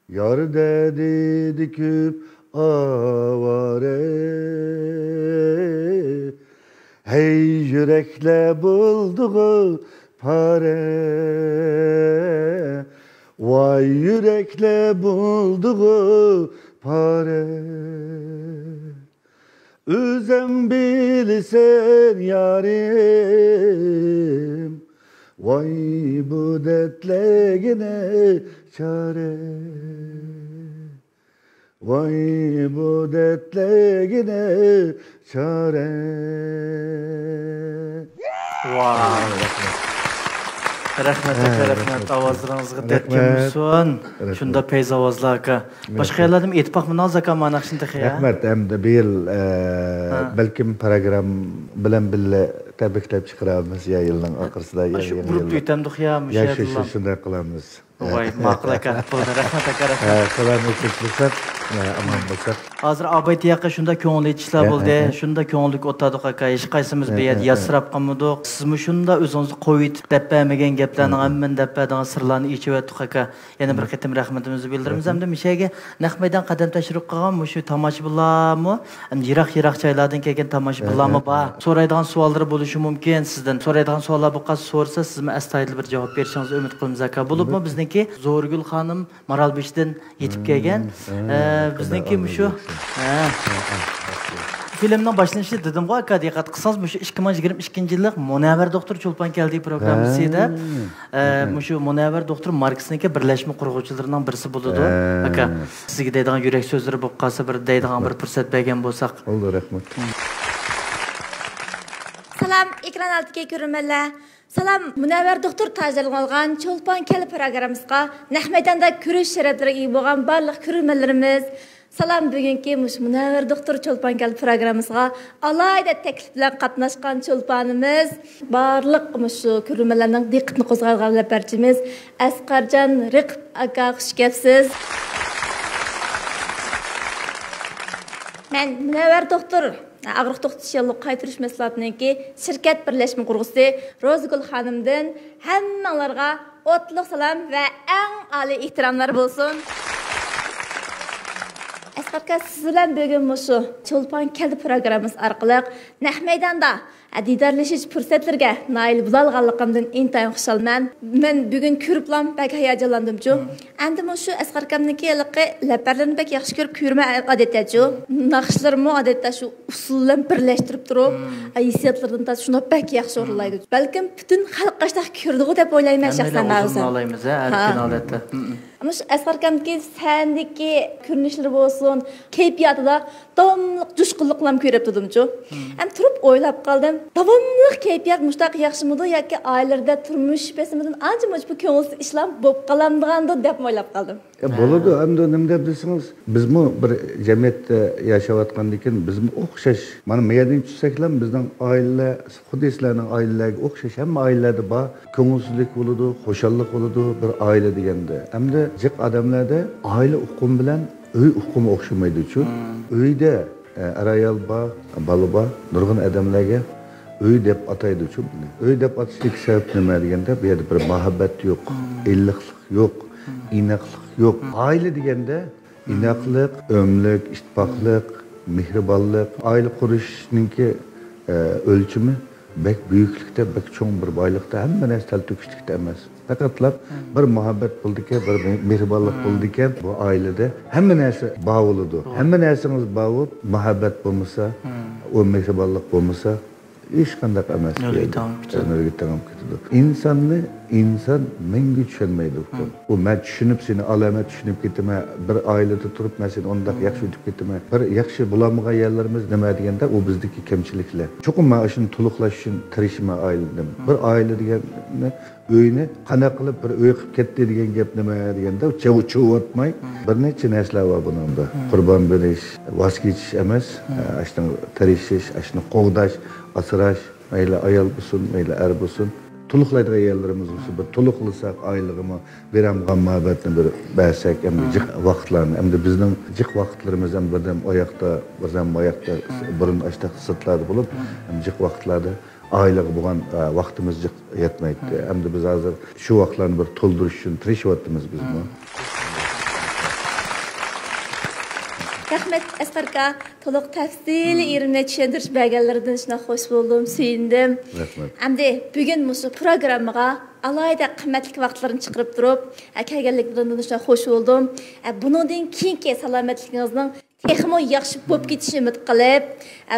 S5: Yar dedi küp avare, hey yürekle bulduğu pare, vay yürekle bulduğu pare. Özüm bilsen yarim, vay bu dertlerine çare, vay bu dertlerine çare.
S4: Rahmet avazlarınızı dertken şunda peyz avazlar aka. Başka yerlerden etpak mı nalzaka manakşın tıkı ya?
S5: Rahmet, hem de bir yıl belki program bilen bile tebriklep çıkarabımız ya yılın akırsıda.
S4: Şu grup tuytamdık ya müşahedullah.
S5: Şunda kılamız.
S4: Vay makul aka. Rahmet aka.
S5: Kılamız çıkmışsak, aman bulsak.
S4: Hazır abay tiyaka şunda köngülü içler buldu. Şunda köngülük otadık aka. Hiç kaysımız bir yer yasırap qamıdık. Siz mi şunda özünüzü koyup deppemegen geplerinin ammen deppeden sırlarını içip ettik aka. Yani bir qitim rahmetimizi bildirimiz. Hem de mişege naqmaydan qadam taşırıp qalgan mı şu tamaşıbılar mı? Hem yirak çaylardan kelgen tamaşıbılar mı ba? Soraydigan savollar bo'lishi mumkin sizdan. Soraydigan savollar bu qas sorsa siz mi astoydil bir javob berishingizni umid qilamiz aka. Bo'libmi bizniki Zo'rgul xonim Maralbeshdan yetib kelgan. Bizniki şu. Filmden başlanışı dedim ki aka dikkat kısanız şu 2022 yıllık Munavvar Doktor Çolpan geldiği programısıydı. Şu Munavvar Doktor Marks'ındaki birleşme kurgucularından birisi buludu. Aka sizge deydiğin yürek sözleri bu kalsa bir deydiğin bir fırsat bergen bolsak.
S5: Oldu rahmet.
S1: Salam ekran altidagi ko'rmanlar. Salam Munavvar Doktor tajriba olgan Çolpan Kel programımızga Nahmaydanda ko'rish sharaflariga ega bo'lgan barliq ko'rmanlarimiz. Salam bugungi Munavvar Doktor Çolpan Kel programımızga alayda taklif bilan qatnashgan Çolpanımız barliq şu ko'rmanlarning diqqatini qo'zg'algan laparchimiz Asqarjon Riqib aka xush kelibsiz. Men Munavvar Doktor Ağrıq to'xtatish yo'lini qaytarish mahsulotininki shirkat birlashma qurg'uchisi Rozgul xonimdan hammalarga o'tliq salom va eng oliy ehtiromlar bo'lsin. Asqarka siz bilan bugun mushu Cho'lpon keldi programmamiz orqali naq maydonda diydorlashish fursatlariga nail bo'lganligimdan intayin xursandman. Men bugun ko'riblam bak hayajonlandim-chu. Endi mushu Asqarkamniki laparlarni bak yaxshi ko'rib ko'rma odatda-chu. Naqshlarni odatda shu usullarni birlashtirib turib, hissiyotlardan da shuni bak yaxshi o'rlaydi. Balkim butun xalq qashda ko'rdigu deb o'ylayman shaxsan o'zim.
S4: Olaymiz, erkin odatda.
S1: Ama şu Asqarkamniki sendeki ko'rinishlari bo'lsin, kayfiyatida davomliq jo'shqinliklar ko'rib turdim-chu. Ham turib o'ylab qoldim. Davomliq kayfiyat mushtaq yaxshimidi yoki oilalarda turmush besimidan ancha-muncha bu ko'ngilsiz ishlar bo'lib qolamdiganda deb o'ylab qoldim.
S5: Bo'ladi, endi nima deb desiniz, bizmi bir jamiyatda yashayotgandan keyin bizmi o'xshash. Mana meyadan tushsaklar bizning oila, xuddi sizlarning oilalariga o'xshash hamma oilalarda bor ko'ngilsizlik bo'ladi, xo'shallik bo'ladi bir oila deganda. Hamda jiq odamlarda oila uqumi bilan uy uqumi o'xshamaydi-chu. Uyda ayol bor, bola bor, nurg'un odamlarga uy deb ataydi-chu. Uy deb atishlik sabab nima deganda, bu yerda bir muhabbat yo'q, illiqlik yo'q, inoqlik yo'q. Oila deganda inoqlik, o'mlik, ittifoqlik, mehribonlik, oila qurishninki o'lchimi bek buyuklikda, bek cho'ng bir boylikda, hamma narsa talto'kishlikda emas. Faqatlab bir muhabbat bo'ldiki, bir mehribonlik bo'ldiki, bu oilada hamma narsa bog'ladi. Hamma narsangiz bog'ib, muhabbat bo'lmasa, o mehribonlik bo'lmasa, hech qanday emas. Nurga tamom ketadi. Insonni inson menga tushunmaydi. U men tushunib seni alamat tushunib ketaman, bir oilada turib men seni undaq yaxshi o'tib ketaman. Bir yaxshi bo'lmagan yerlarimiz nima deganda, u bizdagi kamchiliklar. Cho'qim men shuni to'liqlash uchun tirishman oiladan. Bir oila deganni uyni qana qilib bir uy qilib ketdi degan gap nima deganda, o'tmay bir necha narsalar bor bunda. Qurbon berish, voz kechish emas, ashuni tirishish, ashuni qo'g'dash, asrash, mayli ayol bo'lsin, mayli er bo'lsin, to'liqlaydigan yerlarimiz bo'lsa, bir to'liqlasak oylig'imi beramgan muhabbatni bir bersak, endi jiq vaqtlarni, endi bizning jiq vaqtlarimiz ham birdam oyoqda, birdam oyoqda burun ashta sirtlarda bo'lib, jiq vaqtlarda oilaga bo'lgan vaqtimiz yetmaydi. Endi biz hozir shu vaqtlarni bir to'ldirish uchun tirishyapmiz bizmi.
S1: Rahmet Asqarka to'liq tafsili yerimni tushundirish berganlaridan shuna xush bo'ldim, suyundim.
S5: Rahmat.
S1: Endi bugun musu programmaga alayda qimmatli vaqtlarni chiqarib turib, kelganliklarindan shuna xush bo'ldim. Buningdan keyingi salomatligingizning texmo yaxshi bo'lib ketishini umid qilib,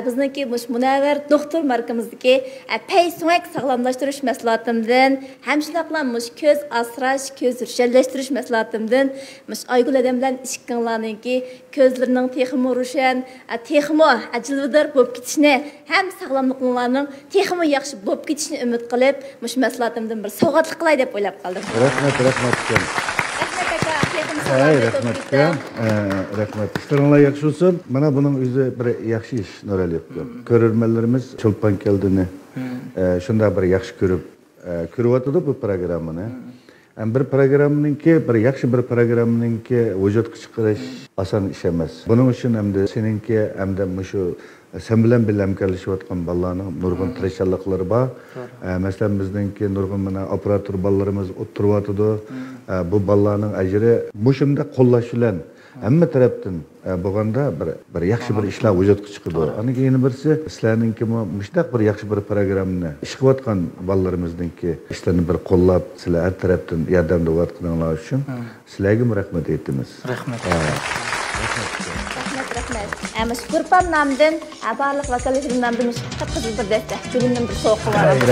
S1: bizniki Munavvar doktor markamizdagi paysoq sog'lomlashtirish mahsulotimdan, ham shunaqla ko'z asrash, ko'z rushanlashtirish mahsulotimdan, Aygul odam bilan ishqinglarniki ko'zlarining texmo rushan, texmo ajilvidor bo'lib ketishini, ham sog'lomliklarning texmo yaxshi bo'lib ketishini umid qilib, mahsulotimdan bir sovg'atlik qilay deb o'ylab qoldim.
S5: Rahmat. Rahmat. İşlerinizler yaxshi olsun. Mana buning o'zi bir yaxshi ish Nurali. Ko'rarmanlarimiz Cho'lpon keldini shunda bir yaxshi ko'ryapti bu programmani. Bir programmaninki, bir yaxshi bir programmaninki vujudga chiqarish oson ish emas. Buning uchun hamda seninki hamda shu sen bilan hamkorlashayotgan bolalarning nurg'un tirishchiliklari bor. Masalan bizningki nurg'un mana operator bolalarimiz o'tiryapti. Bu bolalarning ajri bu shunda qo'llash bilan hamma tarafdan bo'lganda bir yaxshi bir ishlar vujudga chiqadi. Ana keyin birisi sizlarningki mushtaq bir yaxshi bir programmani ish qilayotgan bolalarimizningki ishlarni bir qo'llab, sizlar har tarafdan yordam berayotganinglar uchun sizlarga rahmat aytamiz.
S4: Rahmat.
S1: Ama Qurban namdan, barliq vakolatlarimdan bir qattiq bir dasta, bilimdan bir so'q qilib olamiz.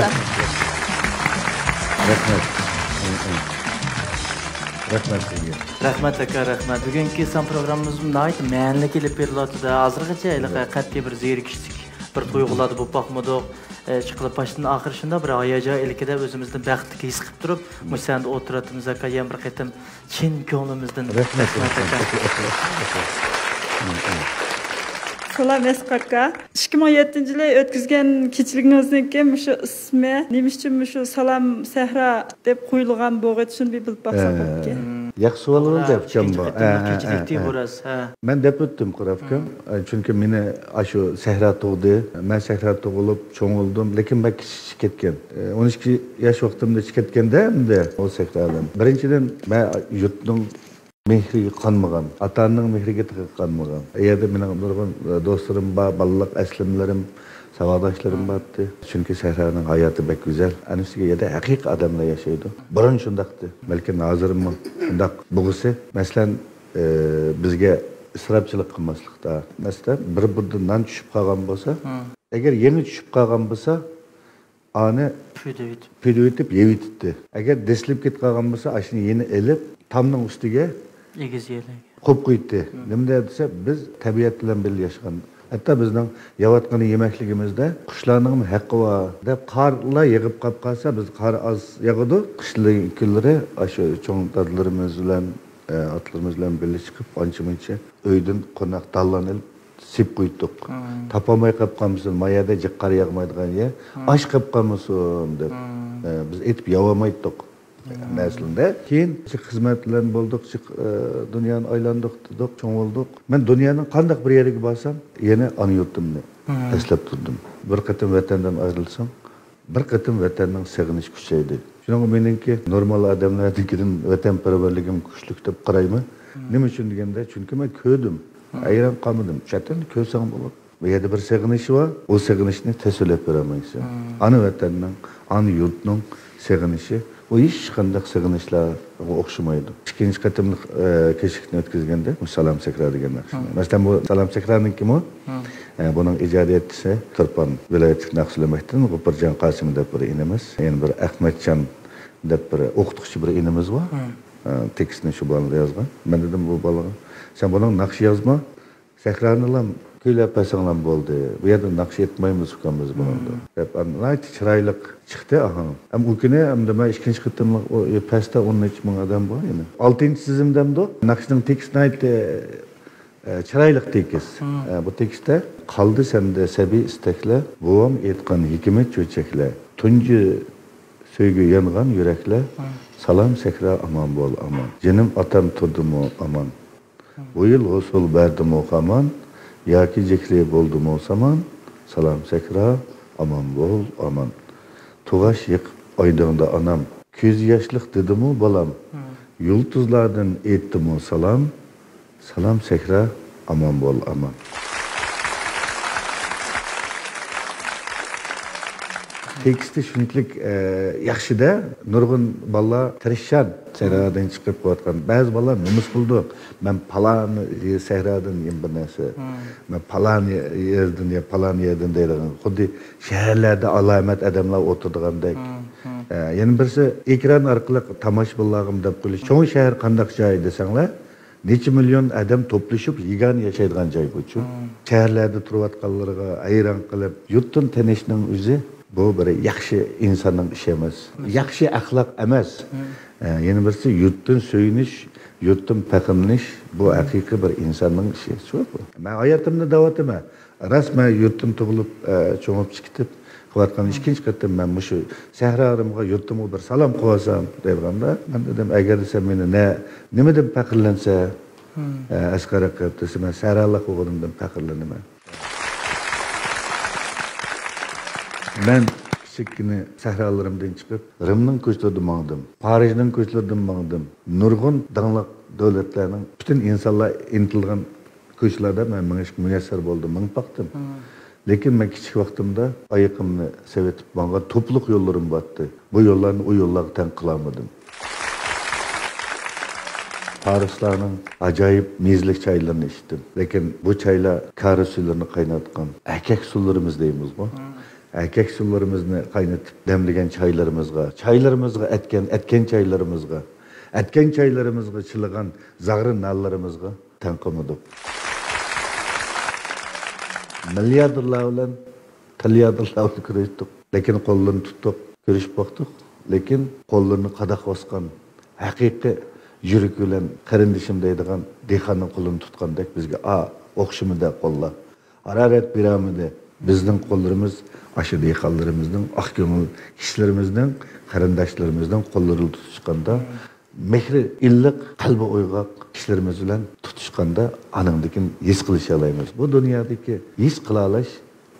S5: Rahmat sizga.
S4: Rahmat aka, rahmat. Bugungi son programmamiz nayt ma'nili kelib beriladi. Hozirgacha qat'iy bir zerikishlik, bir tuyg'ular bo'lib boqmadik. Chiqilib başdan oxirishida bir hayajon ilkida o'zimizni baxtli his qilib turib, mushanda o'tiratimiz aka, ham bir qatam chin ko'nglimizdan rahmat aka.
S6: Salam Asqarka. 2017-yili o'tkazgan kechiligingizdan shu ismi nima uchun shu Salam Sahra deb qo'yilgan bo'g'it shuni bilib baqsaq.
S5: Yaxşı oldu depçam bu.
S4: Keçilikti biraz.
S5: Ben dep öttüm Kurafkam. Çünkü beni aşı sehra doğdu. Ben sehra doğulup çoğun oldum. Lekin ben küçük ketken. 12 yaş vaktimde ketken de o sehradan. Birinciden ben yurtның mehri qanmagan, atanın mehriga qanmagan. Yerde mening nurg'un do'stlarim bor, balalık əslimlərim, savadaşlarım vardı. Çünkü sehranın hayatı pek güzel. Anısiga yerde hakik adamlar yaşaydı. Burun şundaktı. Belki nazırım şundak buğusu. Mesela bizge ısrapçılık kılmaslıkta. Mesela bir burada nan düşüp kalgan bolsa, eğer yeni düşüp kalgan bolsa, anı püdüvitip yevitipti. Eğer deslip git kalgan bolsa, aşını yeni elip tamның üstüge ko'p qo'ydi. Nima desa biz tabiat bilan birga yaşagan. Hatta bizning yavatqan yemekligimizde qushlarning haqqi bor deb qarlar yig'ib qolib qolsa, biz qar az yog'idi. Qishlik kunlari shu cho'ng dadlarimiz bilan atlarimiz bilan birga chiqib ancha-muncha uydan qo'noq dallanib sip qo'ydik. Topolmay qolib qolmasin, mayada jiqqar yog'maydigan yer, osh qilib qolmasin deb biz etib yovamaydik. Aslında keyin hizmet bilan bulduk, dünyanın aylandık, çoğun olduk. Ben dünyanın qandaq bir yeriga barsam, yine ana yurtimni eslab turdim. Bir qatim vatанdan ayrılsam, bir qatim vatanning seg'inish kuchaydi. Shuning meningki normal odamlarnikidan vatanparvarligim kuchlik deb qarayman. Nima uchun deganda, chunki men ko'rdim, ayran qolmadim. Chatin ko'rsam bo'ladi. Bu yerda bir seg'inish bor, o seg'inishni tasvirlab beramaysan. Ana vatanning, ana yurtning seg'inishi o hiç qanday sig'inishlar o'xshamaydi. İkinci qatimlik keşikni o'tkazganda Salam Sekra degan narsa. Masalan bu Salam Sekra'nın kim o? Bunun ijodiyatchisi Turpan viloyat Naqshlemakdan G'upirjon Qosim deb bir inimiz, yana bir Ahmadjon deb bir o'qituvchi bir inimiz bor. Tekstni shu bolada yozgan. Men dedim bu bolaga, sen bunun naqsh yozma, Sekra'ni köylep pasanglam bo'ldi. Bu yerda naqsh etmaymiz ukamız bo'ldi. Deb anlayt chiroylik chiqdi aha. Am u kuni hamda ikkinchi qitimlik o pasta 10 ming odam bor yana. 6-tizimdamda naqshning tekstini aytdi. Chiroylik tekst. Bu tekstda qoldi senda sabiy istaklar, buvam aytgan hikmat cho'chaklar, tunji so'yga yongan yuraklar, Salam Sekra aman bo'l aman. Jinim otam turdimi aman. Bu yil usul berdimi aman. Yaki zikri buldum o zaman, Salam Sekra, aman bol, aman. Tuğaş yıkıp aydığında anam, köz yaşlık dedim o balam. Yıldızlardan ettim o salam, Salam Sekra, aman bol, aman. Teksti shunchalik yaxshida, nurg'un bolalar tirishchan sahradan chiqib qo'yotgan. Ba'zi bolalar nomus qildi. Men palon sahradan bir narsa, men palon yerdan ya palon yerdan deydigan. Xuddi shaharlarda alomat odamlar o'tirdigandek. Yana birisi ekran orqali tomoshabinlarga deb qo'yish. Cho'ng shahar qanday joy desanglar, necha million odam to'plashib yig'an yashaydigan joy bu. Shaharlarda turayotganlarga ayron qilib, yurtdan tanishning o'zi bu bir yaxshi insonning ishi emas. Yaxshi axloq emas. Yana birisi yurtdan so'yinish, yurtdan faqirlanish bu haqiqiy bir insonning ishi. Shu bu. Men hayotimda da'vatman. Rasman yurtdan tug'ilib, cho'ngib chiqib, qilayotgan ikkinchi qatim men shu sahrarimga yurtimga bir salom qo'ysam deganda, men dedim agar sen meni nima deb faqirlansa, asqar qilib desam, men sahralar o'g'limdan faqirlanaman. Ben kichikini sahralarımdan çıkıp Rimning ko'chlaridan mangdim, Parijning ko'chlaridan mangdim. Nurg'un dangliq davlatlarning bütün insonlar intilgan ko'chlarda men mingishga muyassar bo'ldim, ming baqdim. Lekin men kichik vaqtimda oyoqimni sevetib manga to'pliq yo'llarim botdi. Bu yo'llarni o yo'llarga teng qilolmadim. Parislarning ajoyib mezlik çaylarını ichdim. Lekin bu çaylar kari suvlarini qaynatgan akak suvlarimiz deymiz bu. Erkek sularımızı kaynatıp demlegen çaylarımızga etken çaylarımızga çılıgan zağrın nallarımızga tanqamadık. Milyarderlar bilan trilyarderlar kurashdik. Lekin qo'llarini tutdik, ko'rishib boqdik. Lekin qo'llarini qadaq bosgan haqiqiy yurak bilan qarindishim deydigan dehqonning qo'lini tutgandek bizga o'xshimida qo'llar. Hararat beramidi. Bizning qo'llarimiz aşı dehqonlarimizning, aq ko'ngil kishilarimizning, qarindoshlarımızdan qo'llarini tutishganda mehri illiq, qalbi o'yg'oq kishilarimiz bilan tutishganda anandikin his qilisha olamiz. Bu dunyodagi his qila olish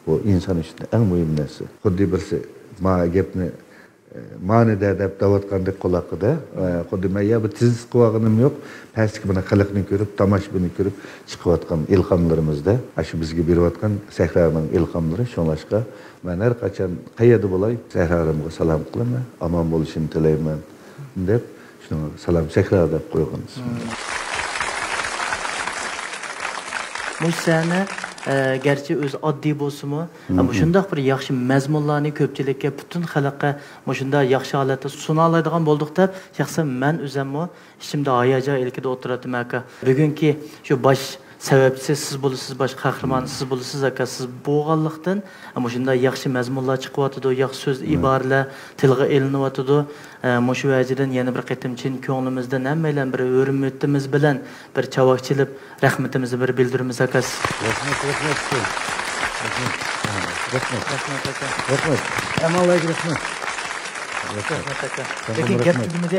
S5: bu inson uchun eng muhim narsa. Xuddi birsi ma gapni ma'nida deb davatgandek quloqida, xuddi men ya bir tiz qilganim yo'q, pastki buni xalqni ko'rib, tomoshabinni ko'rib chiqayotgan ilhomlarimizda, shu bizga berayotgan sahroning ilhomlari shunlashqa men har qachon qayerda bo'lay, sahroimga salom qilaman, omon bo'lishini tilayman deb shuni salom sahro deb qo'yganmiz.
S4: Mushsani gerçi öz addi bo'lsa-mu, ama shundoq bir yaxshi mazmunlarni ko'pchilikka, butun xalqqa shunday yaxshi holatda suna oladigan bo'ldik deb, shaxsan men o'zimmi ishimda hayajon ilkida o'tiradim aka. Bugungi shu bosh sababchisi siz bo'lasiz, bosh qahramon siz bo'lasiz aka. Siz bo'lganlikdan ama shunday yaxshi mazmunlar chiqyotdi, yaxshi so'z iboralar tilga elinyotdi. Shu vajidan yana bir qatim chin ko'nglimizdan hammaylar bir hurmatimiz bilan bir chavaqchilib rahmatimizni bir bildiramiz aka.
S5: Rahmat. Amallayga rahmat.
S4: Peki gap tugmadi.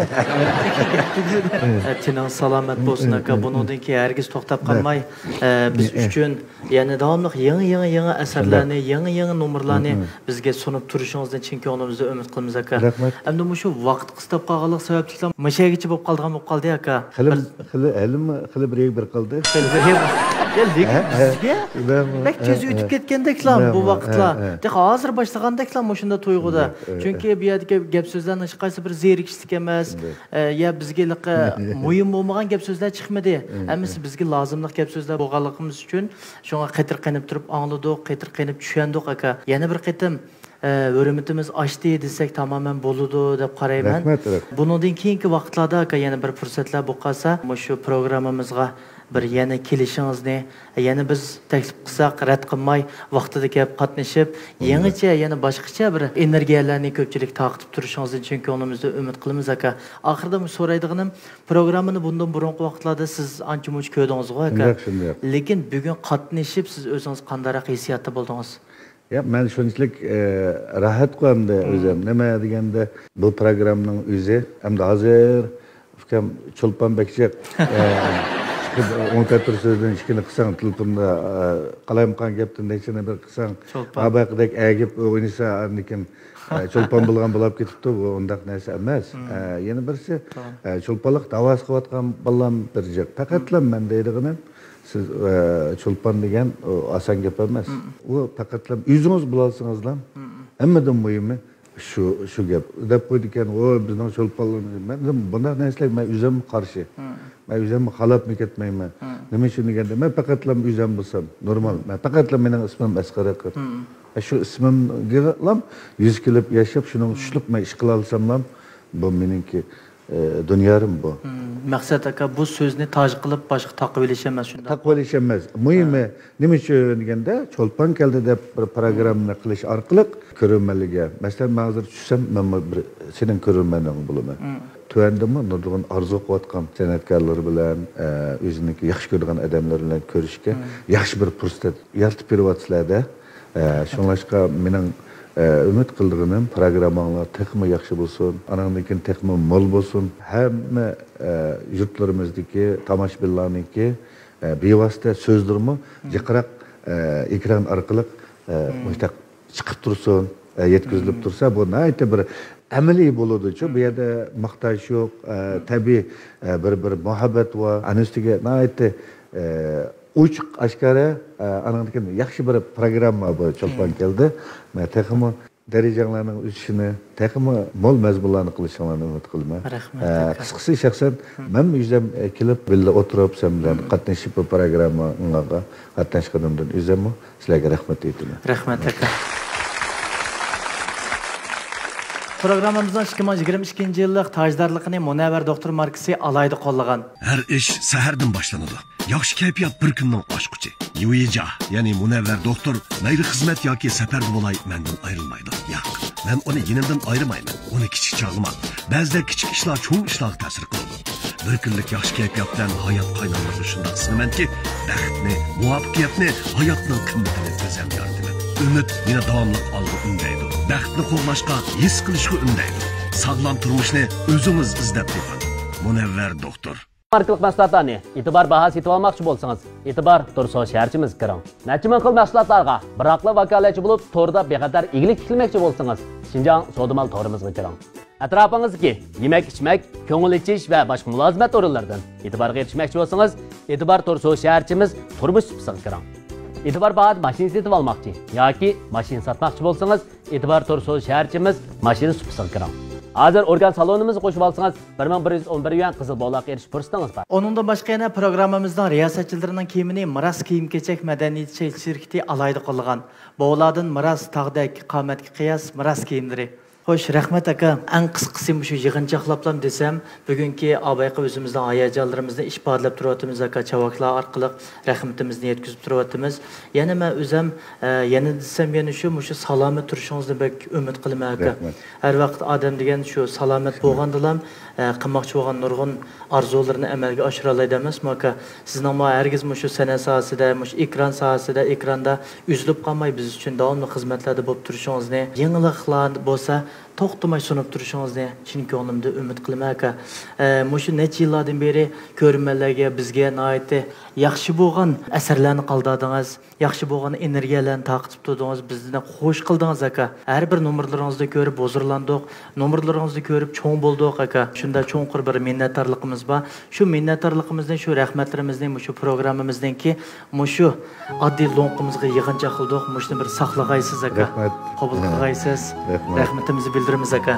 S4: Tinan salomat bo'lsin aka. Bundan keyin hergiz to'xtab qolmay biz uchun yana davomli yangi asarlarni, yangi nomerlarni bizga sunib turishingizdan chin ko'nglimizda umid qilamiz aka. Endi shu vaqt qistab qolganlik sababli mashayigacha bo'lib qoldi aka.
S5: Qili bir qildi.
S4: Bek tez o'tib ketgandeklar bu vaqtlar. Hozir boshlagandeklar shunda to'yg'uda. Chunki bu yerga gap so'zlarning hech qaysi bir zerikishlik emas, ya bizga muhim bo'lmagan gap so'zlar chiqmadi. Hammasi bizga lozimli gap so'zlar bo'lganligimiz uchun shunga qaytirqanib turib angladik, qaytirqanib tushundik aka. Yana bir qatim hurmatimiz oshdi desak tamamen bo'ladi deb qarayman. Bundan keyingi vaqtlarda aka yana bir fursatlar bo'lsa, shu programmamizga bir yana kelishingizni, yana biz taklif qilsak rad qilmay vaqtida kelib qatnashib, yangicha yana boshqacha bir energiyalarni ko'pchilik taqib turishingizni chunki ko'nglimizda umid qilamiz aka. Oxirida so'raydiganim, programmani bundan burungi vaqtlarda siz ancha muncha ko'rdingiz-ku aka. Lekin bugun qatnashib siz o'zingiz qanday hissiyatda bo'ldingiz?
S5: Ya men shunchalik rahat qo'yamda o'zim. Nima deganda bu programmaning o'zi hamda hozir ukam Cho'lpon Bekchik 14 so'zdan ishkini qilsang telefonda qalayimqan gapdan nechini bir qilsang abaqidek agib o'ynasa lekin cho'lpon bo'lgan bo'lib ketibdi, bu undaq narsa emas. Yana birisi cho'lponlik davos qilayotgan bolam bir jiq. Faqatlam men deydiganim siz cho'lpon degan oson gap emas. U faqatlam o'zingiz bilolsangizlar, hammadan muhimi shu gap. Deb qo'ydi ekan, o bizning cho'lponlarimiz. Men bunday narsalar men o'zim qarshi. Men o'zim xalab ketmayman. Nima uchun deganda men faqatlam o'zim bo'lsam, normal. Men faqatlam mening ismim Asqar aka. Shu ismimga ham yuz kelib yashab, shuning tushlik men ish qila olsam, bu meningki dunyorim bu.
S4: Maqsad aka bu so'zni toj qilib boshqa taqib olish emas shunda.
S5: Taqib olish emas. Muhimi nima uchun deganda cho'lpon keldi deb bir programmani qilish orqali ko'rmanlarga, masalan, men hozir tushsam, men bir sening ko'rmanling bo'laman. Tuandimi nurg'un orzu qilayotgan san'atkorlar bilan, o'ziniki yaxshi ko'rgan odamlar bilan ko'rishga yaxshi bir fursat yaratib beryapsizlarda. Shunlashqa mening umid qildiğim programmalar texmi yaxshi bo'lsin, anandan keyin texmi mol bo'lsin. Hamma yurtlarimizdagi tomoshabinlarniki bevosita so'zlarmi jiqroq ekran orqali muhtaq chiqib tursin, yetkazilib tursa, bu nayta bir amaliy bo'ladi-ku. Bu yerda maqtash yo'q, tabiiy bir muhabbat va anustiga nayta uchiq oshkora anandan keyin yaxshi bir programma bu cho'lpon keldi. Men texmi darajanglarning o'sishini, texmi mol mazmunlarni qilishinglarni umid qilaman. Qisqasi shaxsan men o'zim kelib birga o'tirib sen bilan qatnashib bu programmaga qatnashganimdan o'zim sizlarga rahmat aytaman.
S4: Rahmat aka. Programmamızdan 2022 yıllık tajdorligini Munavvar doktor markasi alayda qo'llagan.
S2: Her ish sahardan boshlanadi. Yaxshi kayfiyat bir kunning oshquchi. Yuija, ya'ni Munavvar doktor mayli xizmat yoki safarda bo'lay mendan ayrilmaydi. Yo'q, men uni yinimdan ayirmayman. Uni kichik chog'ima, ba'zida kichik ishlar cho'ng ishlarga ta'sir qiladi. Bir kunlik yaxshi kayfiyat bilan hayot qaynoladi shunday hisobamanki, baxtni, muvaffaqiyatni, hayotning qimmatini o'zim yoritaman. Umid meni davomli olg'a undaydi. Baxtni qo'g'lashga, his qilishga undaydi. Sog'lom turmushni o'zingiz izlab toping. Munevver doktor.
S3: Markalık mahsulotlarni e'tibor bahasi etib olmoqchi bo'lsangiz, e'tibor Turso shaharchimizga kiring. Necha ming xil mahsulotlarga biroqli vakolatchi bo'lib, to'rda bexatar ig'lik qilmoqchi bo'lsangiz, Şinjan Sodumal to'rimizga kiring. Atrofingizga yemak-ichmak, ko'ngil ichish va boshqa mulozimat o'rinlaridan e'tiborga erishmoqchi bo'lsangiz, e'tibor Turso shaharchimiz turmush supisiga kiring. E'tibor bahad mashina setib olmoqchi yoki mashina sotmoqchi bo'lsangiz, e'tibor Turso shaharchimiz mashina supisiga kiring. Hozir organ salonimizni qo'shib olsangiz 1111 yuan qizil bog'larga erishish fursatingiz bor.
S4: Onundan başqa yana programmamızdan riyasatçılarının kiyimini Miras kiyim-kechak madaniyat şirkati alayda qo'llagan. Bog'lardan Miras tag'dak qomatga qiyas Miras kiyimlari. Xo'sh, rahmat aka. Eng qisqasi shu yig'inchoqlablam desam, bugungi abayqa o'zimizning hayajonlarimizni ifodalab turyapmiz aka, chavaklar orqali rahmatimizni yetkazib turyapmiz. Yana men o'zim yana desam yana shu salomat turishingizni bek umid qilaman aka. Har vaqt odam degan shu salomat bo'lgandilam qilmoqchi bo'lgan nurg'un orzularni amalga oshira oladi emasmi aka? Sizning ma hargiz shu san'at sohasida, ekran sohasida, ekranda uzilib qolmay biz uchun davomli xizmatlarda bo'lib turishingizni, yangiliklar bo'lsa to'xtamay sunib turishingizni chin ko'nglimda umid qilaman aka. Shu necha yillardan beri ko'rmanlarga bizga nihoyatda yaxshi bo'lgan asarlarni qoldirdingiz, yaxshi bo'lgan energiyalarni taqib turdingiz, bizni xush qildingiz aka. Har bir nomerlaringizni ko'rib huzurlandik, nomerlaringizni ko'rib cho'ng bo'ldik aka. Shunda cho'nqir bir minnatdorligimiz bor. Shu minnatdorligimizni, shu rahmatlarimizni shu programmamizningki shu oddiy lo'nqimizga yig'incha qildik. Shuni bir saqlag'aysiz aka. Qabul qilg'aysiz. Rahmatimizni bildiramiz aka.